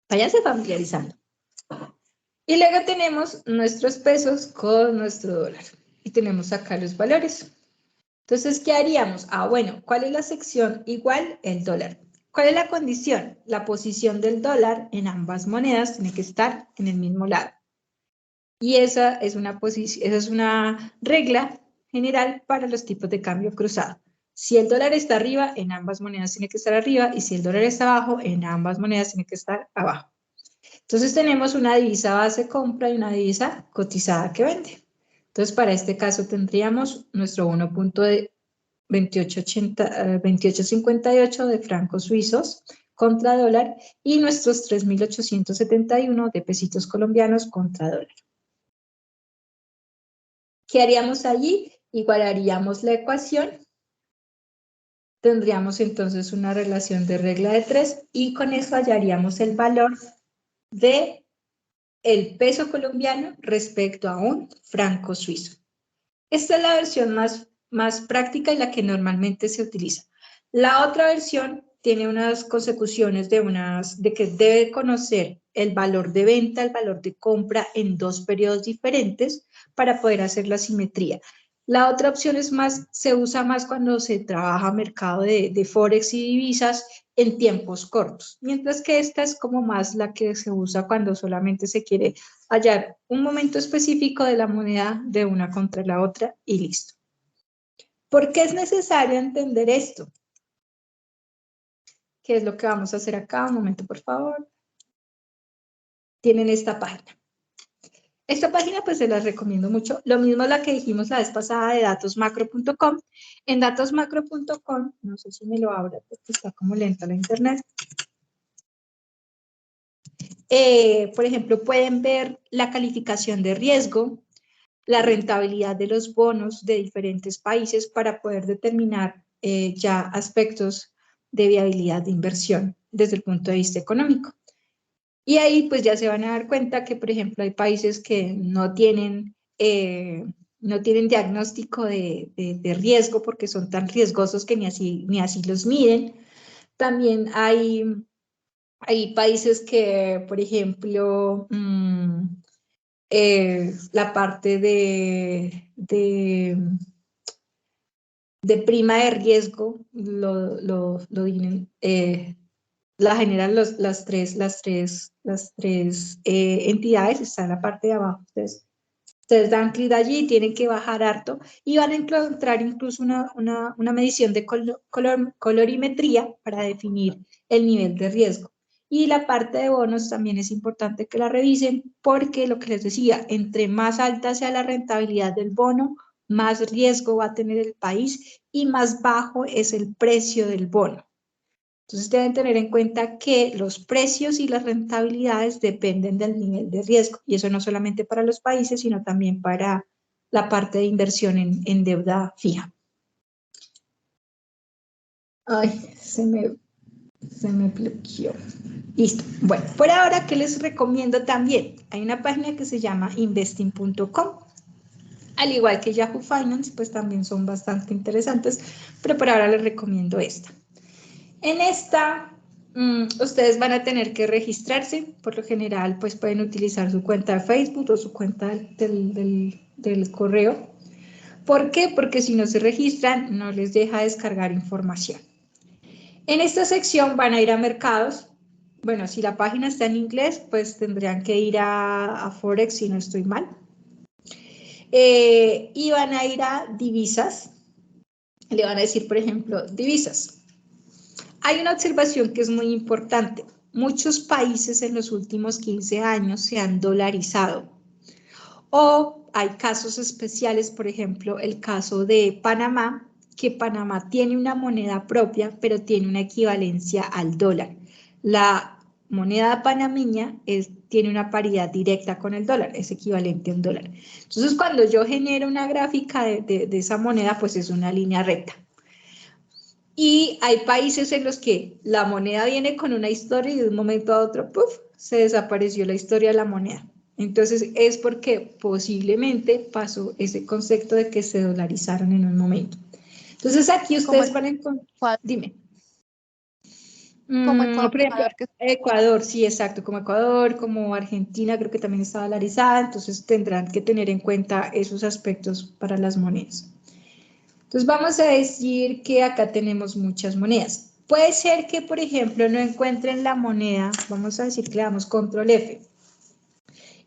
Váyanse familiarizando. Y luego tenemos nuestros pesos con nuestro dólar. Y tenemos acá los valores. Entonces, ¿qué haríamos? Bueno, ¿cuál es la sección? Igual el dólar. ¿Cuál es la condición? La posición del dólar en ambas monedas tiene que estar en el mismo lado. Y esa es una regla general para los tipos de cambio cruzado. Si el dólar está arriba, en ambas monedas tiene que estar arriba, y si el dólar está abajo, en ambas monedas tiene que estar abajo. Entonces tenemos una divisa base compra y una divisa cotizada que vende. Entonces para este caso tendríamos nuestro 1.2858 de francos suizos contra dólar y nuestros 3.871 de pesitos colombianos contra dólar. ¿Qué haríamos allí? Igualaríamos la ecuación. Tendríamos entonces una relación de regla de 3 y con eso hallaríamos el valor de el peso colombiano respecto a un franco suizo. Esta es la versión más práctica y la que normalmente se utiliza. La otra versión tiene unas consecuciones de que debe conocer el valor de venta, el valor de compra en dos periodos diferentes para poder hacer la simetría. La otra opción se usa más cuando se trabaja mercado de Forex y divisas en tiempos cortos, mientras que esta es como más la que se usa cuando solamente se quiere hallar un momento específico de la moneda de una contra la otra y listo. ¿Por qué es necesario entender esto? ¿Qué es lo que vamos a hacer acá? Un momento, por favor. Tienen esta página. Esta página pues se las recomiendo mucho. Lo mismo la que dijimos la vez pasada de datosmacro.com. En datosmacro.com, no sé si me lo abra porque está como lenta la internet. Por ejemplo, pueden ver la calificación de riesgo, la rentabilidad de los bonos de diferentes países para poder determinar ya aspectos de viabilidad de inversión desde el punto de vista económico. Y ahí pues ya se van a dar cuenta que, por ejemplo, hay países que no tienen diagnóstico de riesgo porque son tan riesgosos que ni así los miden. También hay países que, por ejemplo, la parte de prima de riesgo la generan las tres entidades, está en la parte de abajo. Ustedes dan clic allí, tienen que bajar harto y van a encontrar incluso una medición de colorimetría para definir el nivel de riesgo. Y la parte de bonos también es importante que la revisen porque lo que les decía, entre más alta sea la rentabilidad del bono, más riesgo va a tener el país y más bajo es el precio del bono. Entonces deben tener en cuenta que los precios y las rentabilidades dependen del nivel de riesgo, y eso no solamente para los países, sino también para la parte de inversión en deuda fija. Ay, se me bloqueó. Listo. Bueno, por ahora, ¿qué les recomiendo también? Hay una página que se llama investing.com. Al igual que Yahoo Finance, pues también son bastante interesantes, pero por ahora les recomiendo esta. En esta, ustedes van a tener que registrarse. Por lo general, pues pueden utilizar su cuenta de Facebook o su cuenta del correo. ¿Por qué? Porque si no se registran, no les deja descargar información. En esta sección van a ir a mercados. Bueno, si la página está en inglés, pues tendrían que ir a Forex si no estoy mal. Y van a ir a divisas. Le van a decir, por ejemplo, divisas. Hay una observación que es muy importante. Muchos países en los últimos 15 años se han dolarizado. O hay casos especiales, por ejemplo, el caso de Panamá, que Panamá tiene una moneda propia, pero tiene una equivalencia al dólar. La moneda panameña tiene una paridad directa con el dólar, es equivalente a un dólar. Entonces, cuando yo genero una gráfica de esa moneda, pues es una línea recta. Y hay países en los que la moneda viene con una historia y de un momento a otro, ¡puf!, se desapareció la historia de la moneda. Entonces es porque posiblemente pasó ese concepto de que se dolarizaron en un momento. Entonces aquí ustedes van a encontrar, dime. Como Por ejemplo, Ecuador, que Ecuador, sí, exacto, como Ecuador, como Argentina, creo que también está dolarizada, entonces tendrán que tener en cuenta esos aspectos para las monedas. Entonces vamos a decir que acá tenemos muchas monedas. Puede ser que, por ejemplo, no encuentren la moneda, vamos a decir que le damos control F,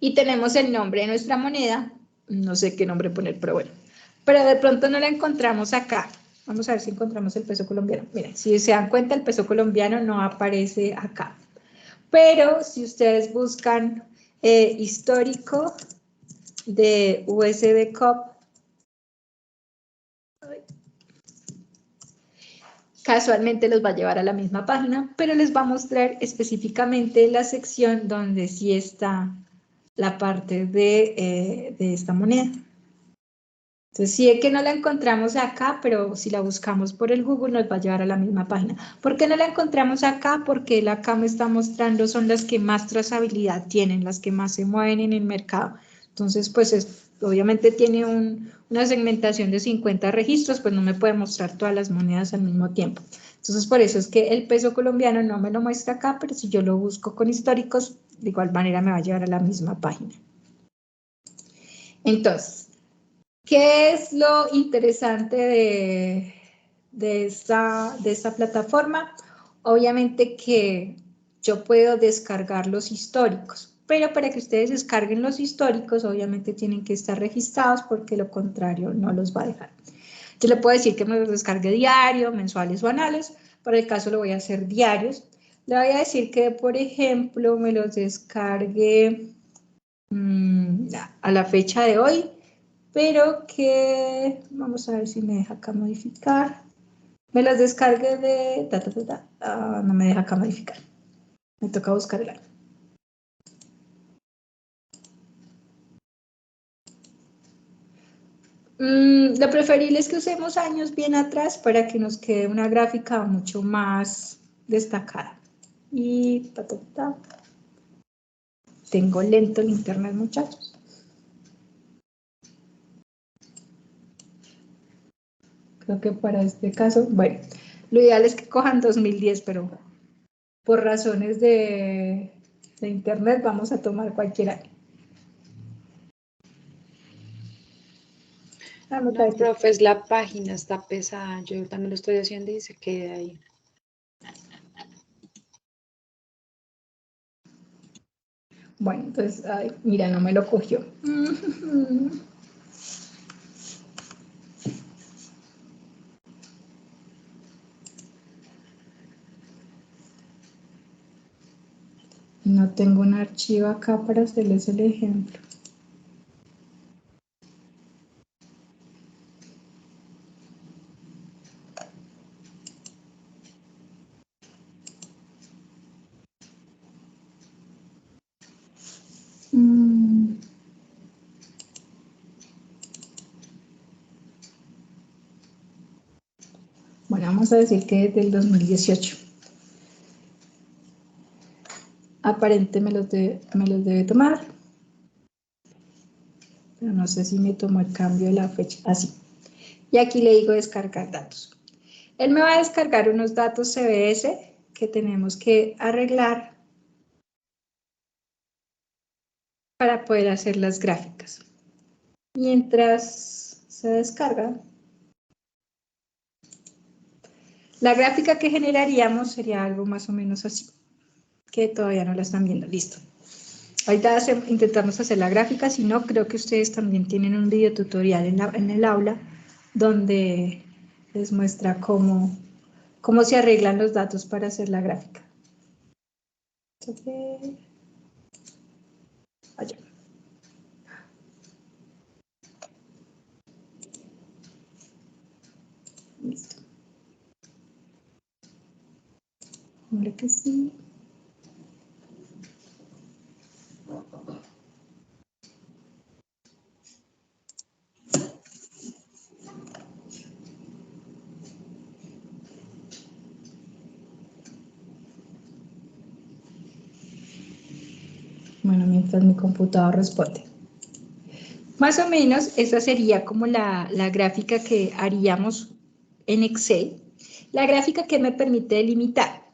y tenemos el nombre de nuestra moneda, no sé qué nombre poner, pero bueno, pero de pronto no la encontramos acá. Vamos a ver si encontramos el peso colombiano. Miren, si se dan cuenta, el peso colombiano no aparece acá. Pero si ustedes buscan histórico de USD COP, casualmente los va a llevar a la misma página, pero les va a mostrar específicamente la sección donde sí está la parte de esta moneda. Entonces, sí es que no la encontramos acá, pero si la buscamos por el Google nos va a llevar a la misma página. ¿Por qué no la encontramos acá? Porque él acá me está mostrando son las que más trazabilidad tienen, las que más se mueven en el mercado. Entonces, pues obviamente tiene una segmentación de 50 registros, pues no me puede mostrar todas las monedas al mismo tiempo. Entonces, por eso es que el peso colombiano no me lo muestra acá, pero si yo lo busco con históricos, de igual manera me va a llevar a la misma página. Entonces, ¿qué es lo interesante de esta plataforma? Obviamente que yo puedo descargar los históricos, pero para que ustedes descarguen los históricos, obviamente tienen que estar registrados porque lo contrario no los va a dejar. Yo le puedo decir que me los descargue diario, mensuales o anuales, para el caso lo voy a hacer diarios. Le voy a decir que, por ejemplo, me los descargue a la fecha de hoy, pero que, vamos a ver si me deja acá modificar, me las descargue de, no me deja acá modificar, me toca buscarla. Lo preferible es que usemos años bien atrás para que nos quede una gráfica mucho más destacada. Y tengo lento el internet, muchachos. Creo que para este caso, bueno, lo ideal es que cojan 2010, pero por razones de internet vamos a tomar cualquier año. Vamos a No, ver. profe, es la página, está pesada. Yo también lo estoy haciendo y se queda ahí. Bueno, entonces, ay, mira, no me lo cogió. No tengo un archivo acá para hacerles el ejemplo. Bueno, vamos a decir que desde el 2018. Aparente me los debe tomar. Pero no sé si me tomó el cambio de la fecha. Así. Y aquí le digo descargar datos. Él me va a descargar unos datos CBS que tenemos que arreglar para poder hacer las gráficas. Mientras se descarga, la gráfica que generaríamos sería algo más o menos así, que todavía no la están viendo. Listo. Ahorita intentamos hacer la gráfica, si no, creo que ustedes también tienen un video tutorial en el aula donde les muestra cómo se arreglan los datos para hacer la gráfica. Allá. Listo. Ahora que sí. Bueno, mientras mi computador responde. Más o menos, esa sería como la gráfica que haríamos en Excel. La gráfica que me permite delimitar.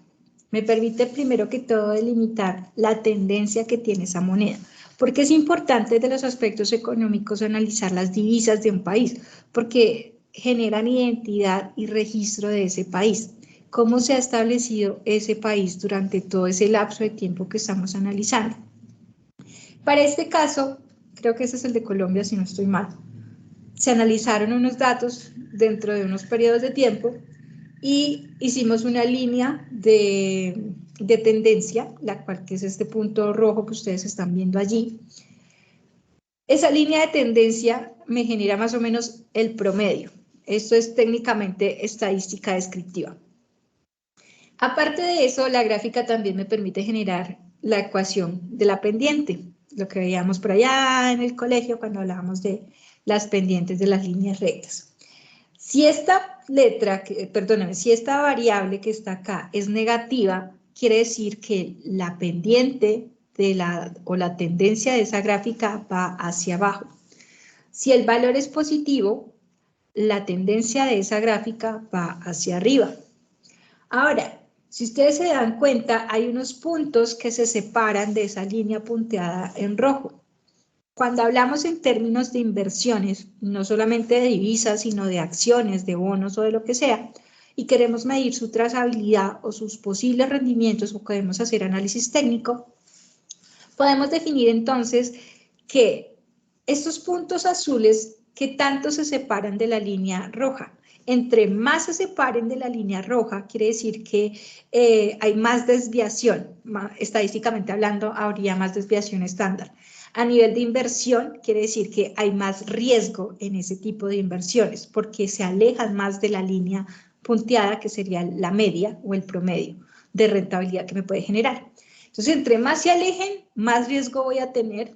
Me permite primero que todo delimitar la tendencia que tiene esa moneda. Porque es importante desde los aspectos económicos analizar las divisas de un país, porque generan identidad y registro de ese país. ¿Cómo se ha establecido ese país durante todo ese lapso de tiempo que estamos analizando? Para este caso, creo que ese es el de Colombia, si no estoy mal. Se analizaron unos datos dentro de unos periodos de tiempo y hicimos una línea de tendencia, la cual que es este punto rojo que ustedes están viendo allí. Esa línea de tendencia me genera más o menos el promedio. Esto es técnicamente estadística descriptiva. Aparte de eso, la gráfica también me permite generar la ecuación de la pendiente, lo que veíamos por allá en el colegio cuando hablábamos de las pendientes de las líneas rectas. Si esta si esta variable que está acá es negativa, quiere decir que la pendiente o la tendencia de esa gráfica va hacia abajo. Si el valor es positivo, la tendencia de esa gráfica va hacia arriba. Ahora, si ustedes se dan cuenta, hay unos puntos que se separan de esa línea punteada en rojo. Cuando hablamos en términos de inversiones, no solamente de divisas, sino de acciones, de bonos o de lo que sea, y queremos medir su trazabilidad o sus posibles rendimientos o queremos hacer análisis técnico, podemos definir entonces que estos puntos azules, ¿qué tanto se separan de la línea roja? Entre más se separen de la línea roja, quiere decir que hay más desviación, estadísticamente hablando, habría más desviación estándar. A nivel de inversión, quiere decir que hay más riesgo en ese tipo de inversiones, porque se alejan más de la línea punteada, que sería la media o el promedio de rentabilidad que me puede generar. Entonces, entre más se alejen, más riesgo voy a tener,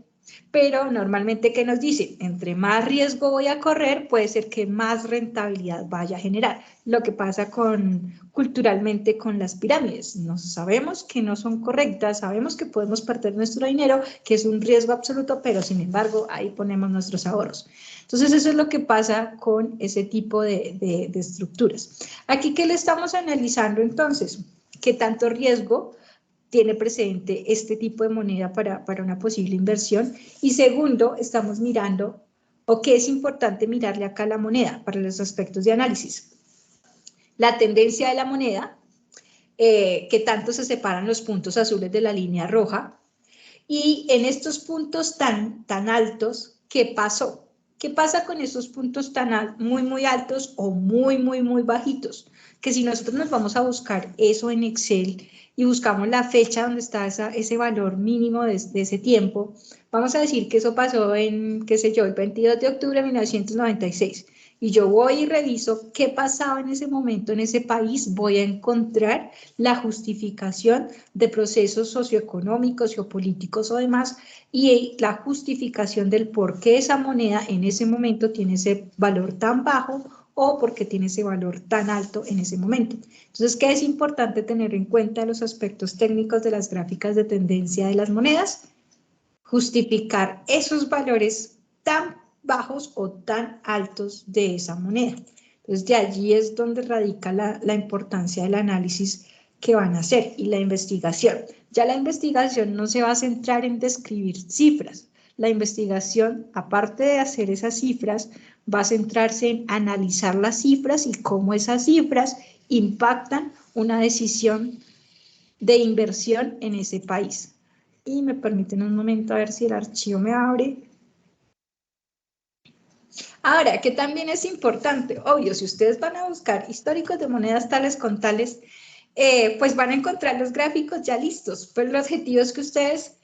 pero normalmente, ¿qué nos dicen? Entre más riesgo voy a correr, puede ser que más rentabilidad vaya a generar. Lo que pasa culturalmente con las pirámides. Sabemos que no son correctas, sabemos que podemos perder nuestro dinero, que es un riesgo absoluto, pero sin embargo, ahí ponemos nuestros ahorros. Entonces, eso es lo que pasa con ese tipo de estructuras. Aquí, ¿qué le estamos analizando entonces? ¿Qué tanto riesgo tiene presente este tipo de moneda para una posible inversión? Y segundo, estamos mirando, o qué es importante mirarle acá a la moneda para los aspectos de análisis. La tendencia de la moneda, qué tanto se separan los puntos azules de la línea roja, y en estos puntos tan altos, ¿qué pasó? ¿Qué pasa con esos puntos muy altos o muy bajitos? Que si nosotros nos vamos a buscar eso en Excel y buscamos la fecha donde está ese valor mínimo de ese tiempo, vamos a decir que eso pasó en, qué sé yo, el 22 de octubre de 1996. Y yo voy y reviso qué pasaba en ese momento en ese país, voy a encontrar la justificación de procesos socioeconómicos, geopolíticos o demás, y la justificación del por qué esa moneda en ese momento tiene ese valor tan bajo o por qué tiene ese valor tan alto en ese momento. Entonces, ¿qué es importante tener en cuenta los aspectos técnicos de las gráficas de tendencia de las monedas? Justificar esos valores tan bajos o tan altos de esa moneda. Entonces, de allí es donde radica la importancia del análisis que van a hacer y la investigación. Ya la investigación no se va a centrar en describir cifras. La investigación, aparte de hacer esas cifras, va a centrarse en analizar las cifras y cómo esas cifras impactan una decisión de inversión en ese país. Y me permiten un momento a ver si el archivo me abre. Ahora, que también es importante, obvio, si ustedes van a buscar históricos de monedas tales con tales, pues van a encontrar los gráficos ya listos, pero el objetivo es que ustedes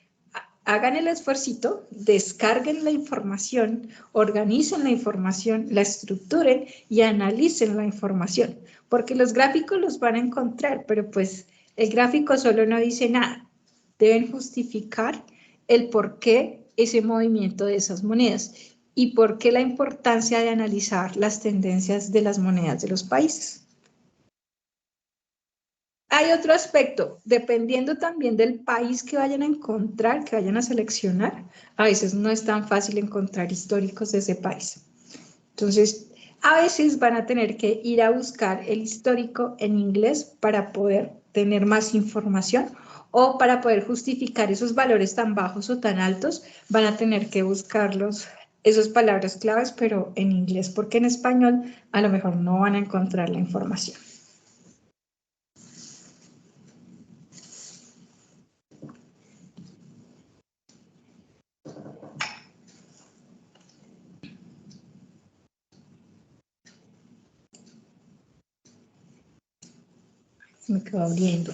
hagan el esfuercito, descarguen la información, organicen la información, la estructuren y analicen la información, porque los gráficos los van a encontrar, pero pues el gráfico solo no dice nada. Deben justificar el por qué ese movimiento de esas monedas y por qué la importancia de analizar las tendencias de las monedas de los países. hay otro aspecto, dependiendo también del país que vayan a encontrar, que vayan a seleccionar, a veces no es tan fácil encontrar históricos de ese país. Entonces, a veces van a tener que ir a buscar el histórico en inglés para poder tener más información o para poder justificar esos valores tan bajos o tan altos, van a tener que buscarlos, esas palabras claves, pero en inglés, porque en español a lo mejor no van a encontrar la información. Se me quedó abriendo.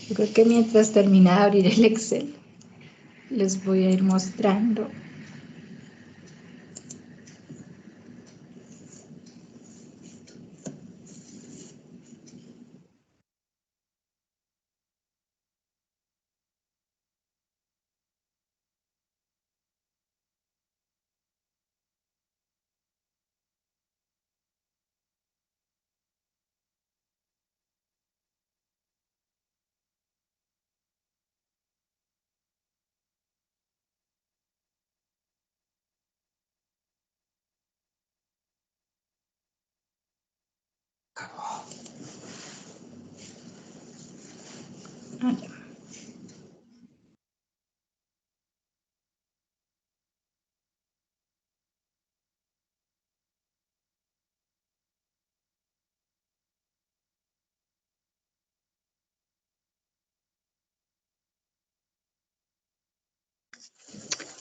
Yo creo que mientras termina de abrir el Excel, les voy a ir mostrando.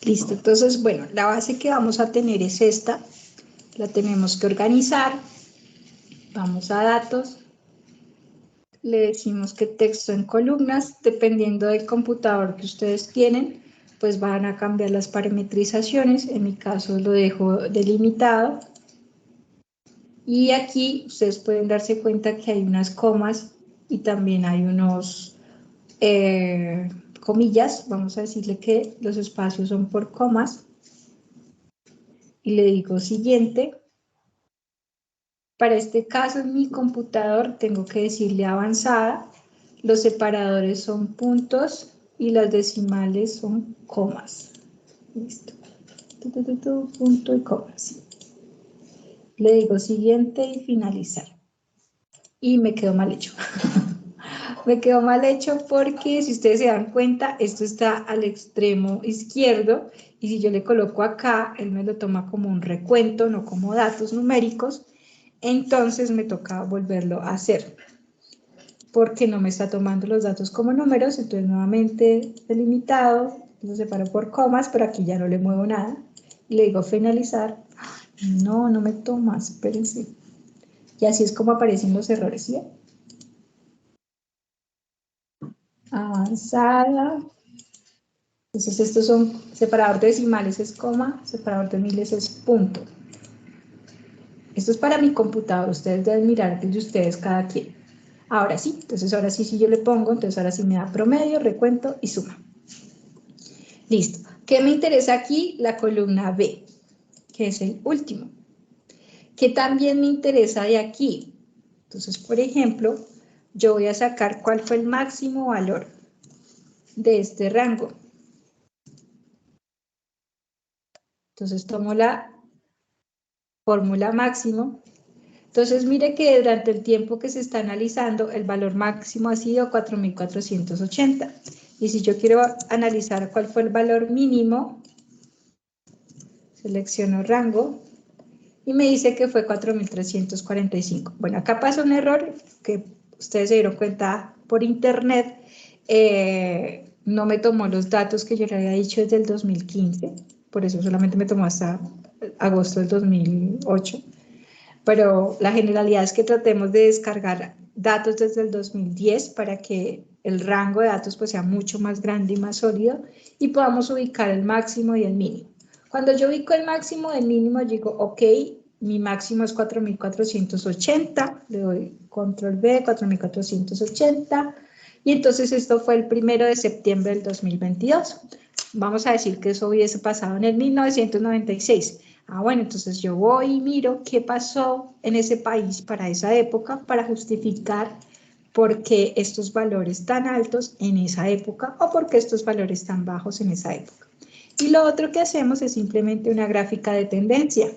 Listo, entonces, bueno, la base que vamos a tener es esta. La tenemos que organizar. Vamos a datos. Le decimos que texto en columnas, dependiendo del computador que ustedes tienen, pues van a cambiar las parametrizaciones. En mi caso lo dejo delimitado. Y aquí ustedes pueden darse cuenta que hay unas comas y también hay unos comillas. Vamos a decirle que los espacios son por comas. Y le digo siguiente. Para este caso en mi computador tengo que decirle avanzada. Los separadores son puntos y las decimales son comas. Listo. Punto y comas. Le digo siguiente y finalizar. Y me quedó mal hecho. Me quedó mal hecho porque si ustedes se dan cuenta, esto está al extremo izquierdo y si yo le coloco acá, él me lo toma como un recuento, no como datos numéricos. Entonces me toca volverlo a hacer porque no me está tomando los datos como números. Entonces nuevamente delimitado, lo separo por comas, pero aquí ya no le muevo nada y le digo finalizar. No me toma, espérense. Y así es como aparecen los errores, ¿sí? Avanzada. Entonces estos son separador de decimales es coma, separador de miles es punto. Esto es para mi computador, ustedes deben mirar el de ustedes cada quien. Ahora sí, entonces ahora sí, si yo le pongo, entonces ahora sí me da promedio, recuento y suma. Listo. ¿Qué me interesa aquí? La columna B, que es el último. ¿Qué también me interesa de aquí? Entonces, por ejemplo, yo voy a sacar cuál fue el máximo valor de este rango. Entonces tomo la fórmula máximo. Entonces mire que durante el tiempo que se está analizando, el valor máximo ha sido 4.480. Y si yo quiero analizar cuál fue el valor mínimo, selecciono rango y me dice que fue 4.345. Bueno, acá pasa un error que ustedes se dieron cuenta por internet. No me tomó los datos que yo le había dicho desde el 2015, por eso solamente me tomó hasta agosto del 2008. Pero la generalidad es que tratemos de descargar datos desde el 2010 para que el rango de datos pues sea mucho más grande y más sólido y podamos ubicar el máximo y el mínimo. Cuando yo ubico el máximo y el mínimo, digo, ok, mi máximo es 4.480, le doy control B, 4.480, y entonces esto fue el 1 de septiembre del 2022. Vamos a decir que eso hubiese pasado en el 1996. Ah, bueno, entonces yo voy y miro qué pasó en ese país para esa época para justificar por qué estos valores tan altos en esa época o por qué estos valores tan bajos en esa época. Y lo otro que hacemos es simplemente una gráfica de tendencia.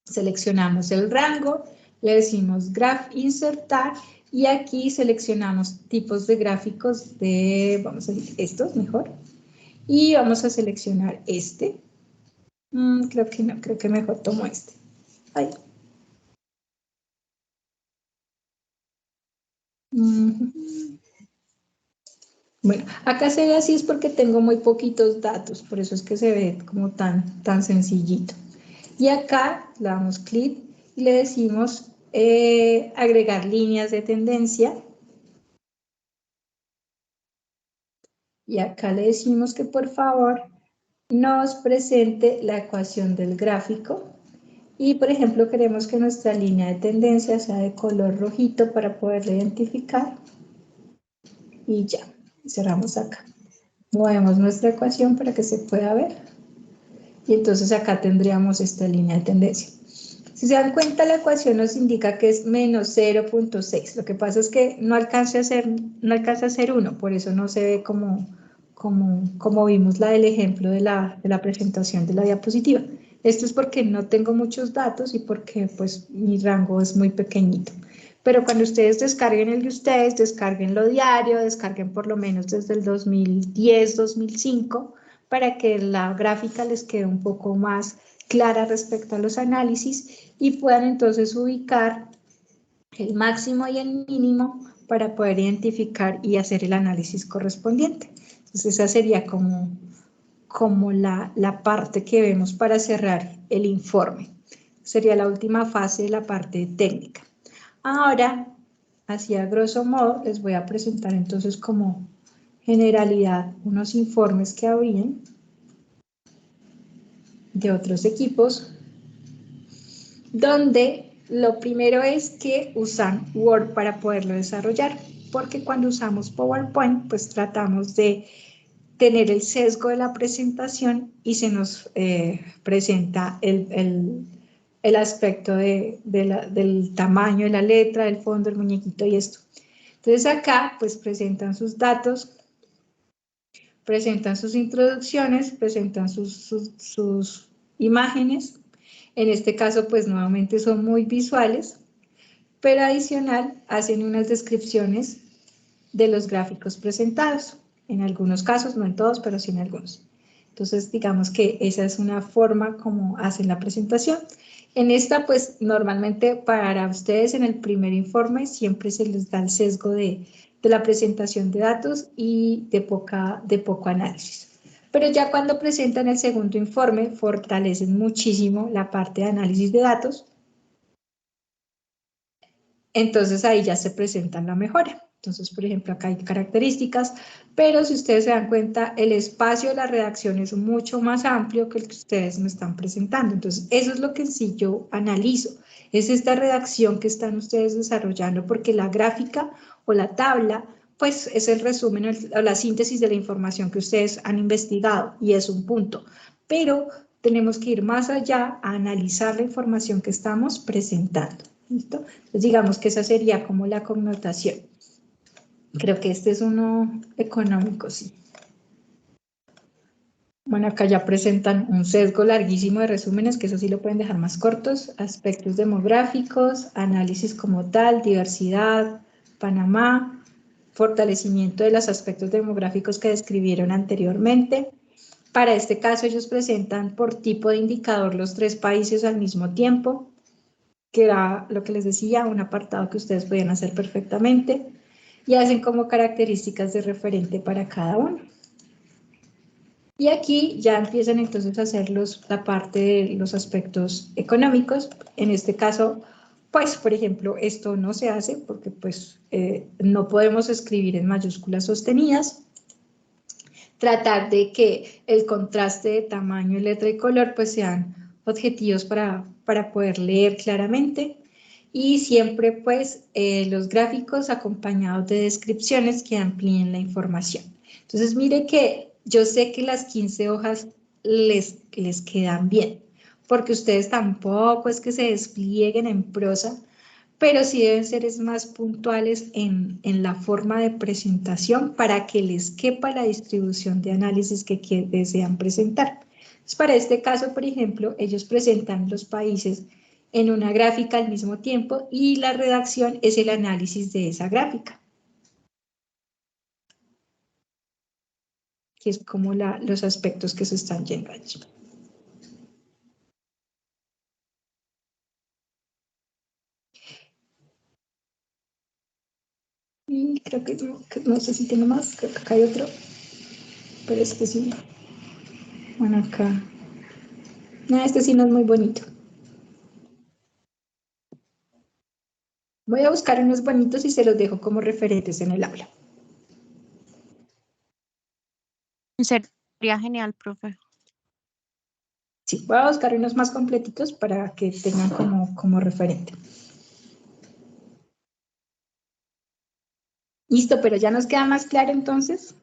Seleccionamos el rango, le decimos graph insertar y aquí seleccionamos tipos de gráficos de, vamos a decir, estos mejor. Y vamos a seleccionar este. Creo que no, creo que mejor tomo este. Ahí. Bueno, acá se ve así es porque tengo muy poquitos datos, por eso es que se ve como tan sencillito. Y acá le damos clic y le decimos agregar líneas de tendencia. Y acá le decimos que por favor nos presente la ecuación del gráfico. Y por ejemplo queremos que nuestra línea de tendencia sea de color rojito para poderla identificar. Y ya, cerramos acá. Movemos nuestra ecuación para que se pueda ver. Y entonces acá tendríamos esta línea de tendencia. Si se dan cuenta, la ecuación nos indica que es menos 0.6. Lo que pasa es que no alcanza a ser 1, por eso no se ve como vimos la del ejemplo de la presentación de la diapositiva. Esto es porque no tengo muchos datos y porque pues mi rango es muy pequeñito. Pero cuando ustedes descarguen el de ustedes, descarguen lo diario, descarguen por lo menos desde el 2010, 2005, para que la gráfica les quede un poco más clara respecto a los análisis y puedan entonces ubicar el máximo y el mínimo para poder identificar y hacer el análisis correspondiente. Entonces esa sería como la parte que vemos para cerrar el informe. Sería la última fase de la parte técnica. Ahora, así a grosso modo, les voy a presentar entonces como generalidad unos informes que habrían de otros equipos, donde lo primero es que usan Word para poderlo desarrollar, porque cuando usamos PowerPoint, pues tratamos de tener el sesgo de la presentación y se nos presenta el aspecto del tamaño de la letra, del fondo, el muñequito y esto. Entonces acá pues presentan sus datos, presentan sus introducciones, presentan sus imágenes. En este caso pues nuevamente son muy visuales, pero adicional hacen unas descripciones de los gráficos presentados. En algunos casos, no en todos, pero sí en algunos. Entonces, digamos que esa es una forma como hacen la presentación. En esta, pues, normalmente para ustedes en el primer informe siempre se les da el sesgo de la presentación de datos y de poco análisis. Pero ya cuando presentan el segundo informe, fortalecen muchísimo la parte de análisis de datos. Entonces ahí ya se presenta la mejora. Entonces, por ejemplo, acá hay características, pero si ustedes se dan cuenta, el espacio de la redacción es mucho más amplio que el que ustedes me están presentando. Entonces, eso es lo que en sí yo analizo. Es esta redacción que están ustedes desarrollando, porque la gráfica o la tabla, pues es el resumen o la síntesis de la información que ustedes han investigado y es un punto. Pero tenemos que ir más allá a analizar la información que estamos presentando. ¿Listo? Entonces digamos que esa sería como la connotación. Creo que este es uno económico, sí. Bueno, acá ya presentan un sesgo larguísimo de resúmenes, que eso sí lo pueden dejar más cortos. Aspectos demográficos, análisis como tal, diversidad, Panamá, fortalecimiento de los aspectos demográficos que describieron anteriormente. Para este caso ellos presentan por tipo de indicador los 3 países al mismo tiempo, que era lo que les decía, un apartado que ustedes podían hacer perfectamente, y hacen como características de referente para cada uno. Y aquí ya empiezan entonces a hacer la parte de los aspectos económicos. En este caso, pues, por ejemplo, esto no se hace porque pues no podemos escribir en mayúsculas sostenidas. Tratar de que el contraste de tamaño, letra y color pues sean objetivos para poder leer claramente. Y siempre pues los gráficos acompañados de descripciones que amplíen la información. Entonces mire que yo sé que las 15 hojas les quedan bien, porque ustedes tampoco es que se desplieguen en prosa, pero sí deben ser más puntuales en la forma de presentación para que les quepa la distribución de análisis que desean presentar. Entonces, para este caso, por ejemplo, ellos presentan los países en una gráfica al mismo tiempo y la redacción es el análisis de esa gráfica, que es como los aspectos que se están yendo allí. Y creo que no sé si tiene más, creo que acá hay otro, pero este sí. Bueno, acá. No, este sí no es muy bonito. Voy a buscar unos bonitos y se los dejo como referentes en el aula. Sería genial, profe. Sí, voy a buscar unos más completitos para que tengan como referente. Listo, pero ya nos queda más claro entonces.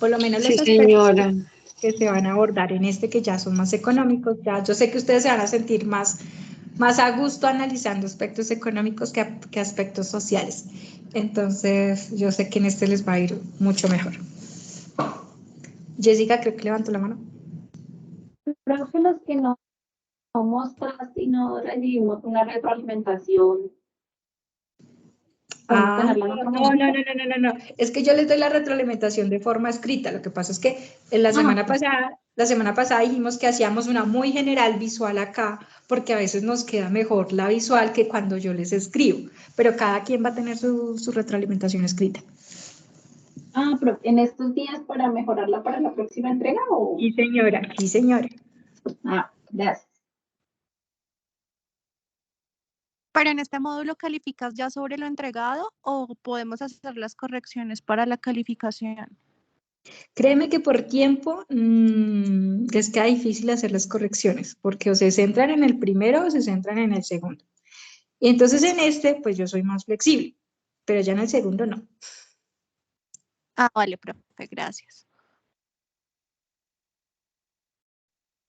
Por lo menos Sí, los aspectos señora. que se van a abordar en este, que ya son más económicos. Ya, yo sé que ustedes se van a sentir más a gusto analizando aspectos económicos que aspectos sociales. Entonces, yo sé que en este les va a ir mucho mejor. Jessica, creo que levantó la mano. Creo que los que no mostraste y no recibimos una retroalimentación, podemos Ah, tenerla en otro no. momento. No. Es que yo les doy la retroalimentación de forma escrita. Lo que pasa es que en la semana pasada dijimos que hacíamos una muy general visual acá, porque a veces nos queda mejor la visual que cuando yo les escribo. Pero cada quien va a tener su retroalimentación escrita. Pero en estos días para mejorarla para la próxima entrega o. Sí, señora, sí, señora. Gracias. ¿Pero en este módulo calificas ya sobre lo entregado o podemos hacer las correcciones para la calificación? Créeme que por tiempo les queda difícil hacer las correcciones, porque o se centran en el primero o se centran en el segundo. Y entonces en este, pues yo soy más flexible, pero ya en el segundo no. Vale, profe, gracias.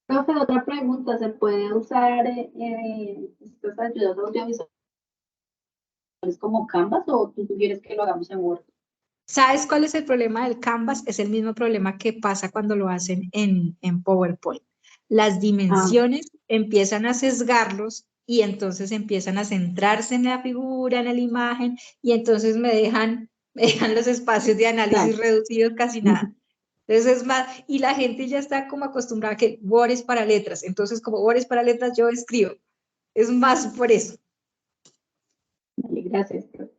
Profe, otra pregunta, ¿se puede usar estas ayudas audiovisuales como Canvas o tú sugieres que lo hagamos en Word? ¿Sabes cuál es el problema del Canvas? Es el mismo problema que pasa cuando lo hacen en PowerPoint. Las dimensiones empiezan a sesgarlos y entonces empiezan a centrarse en la figura, en la imagen, y entonces me dejan los espacios de análisis reducidos casi nada. Entonces es más, y la gente ya está como acostumbrada a que Word es para letras, entonces como Word es para letras yo escribo. Es más por eso. Vale, gracias, profe.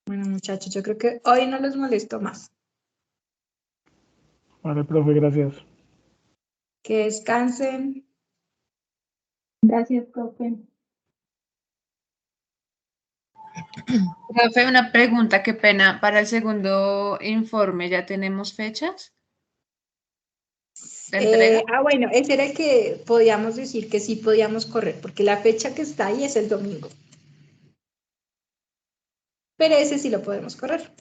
Bueno, muchachos, yo creo que hoy no los molesto más. Vale, profe, gracias. Que descansen. Gracias, profe. Profe, una pregunta, qué pena. Para el segundo informe, ¿ya tenemos fechas de entrega? Bueno, ese era el que podíamos decir que sí podíamos correr, porque la fecha que está ahí es el domingo. Pero ese sí lo podemos correr.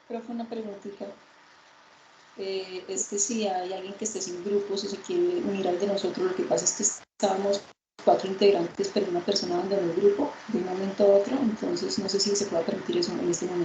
Profe, una preguntita. Es que si hay alguien que esté sin grupo, si se quiere unir al de nosotros, lo que pasa es que estábamos 4 integrantes, pero una persona abandonó el grupo de un momento a otro, entonces no sé si se puede permitir eso en este momento.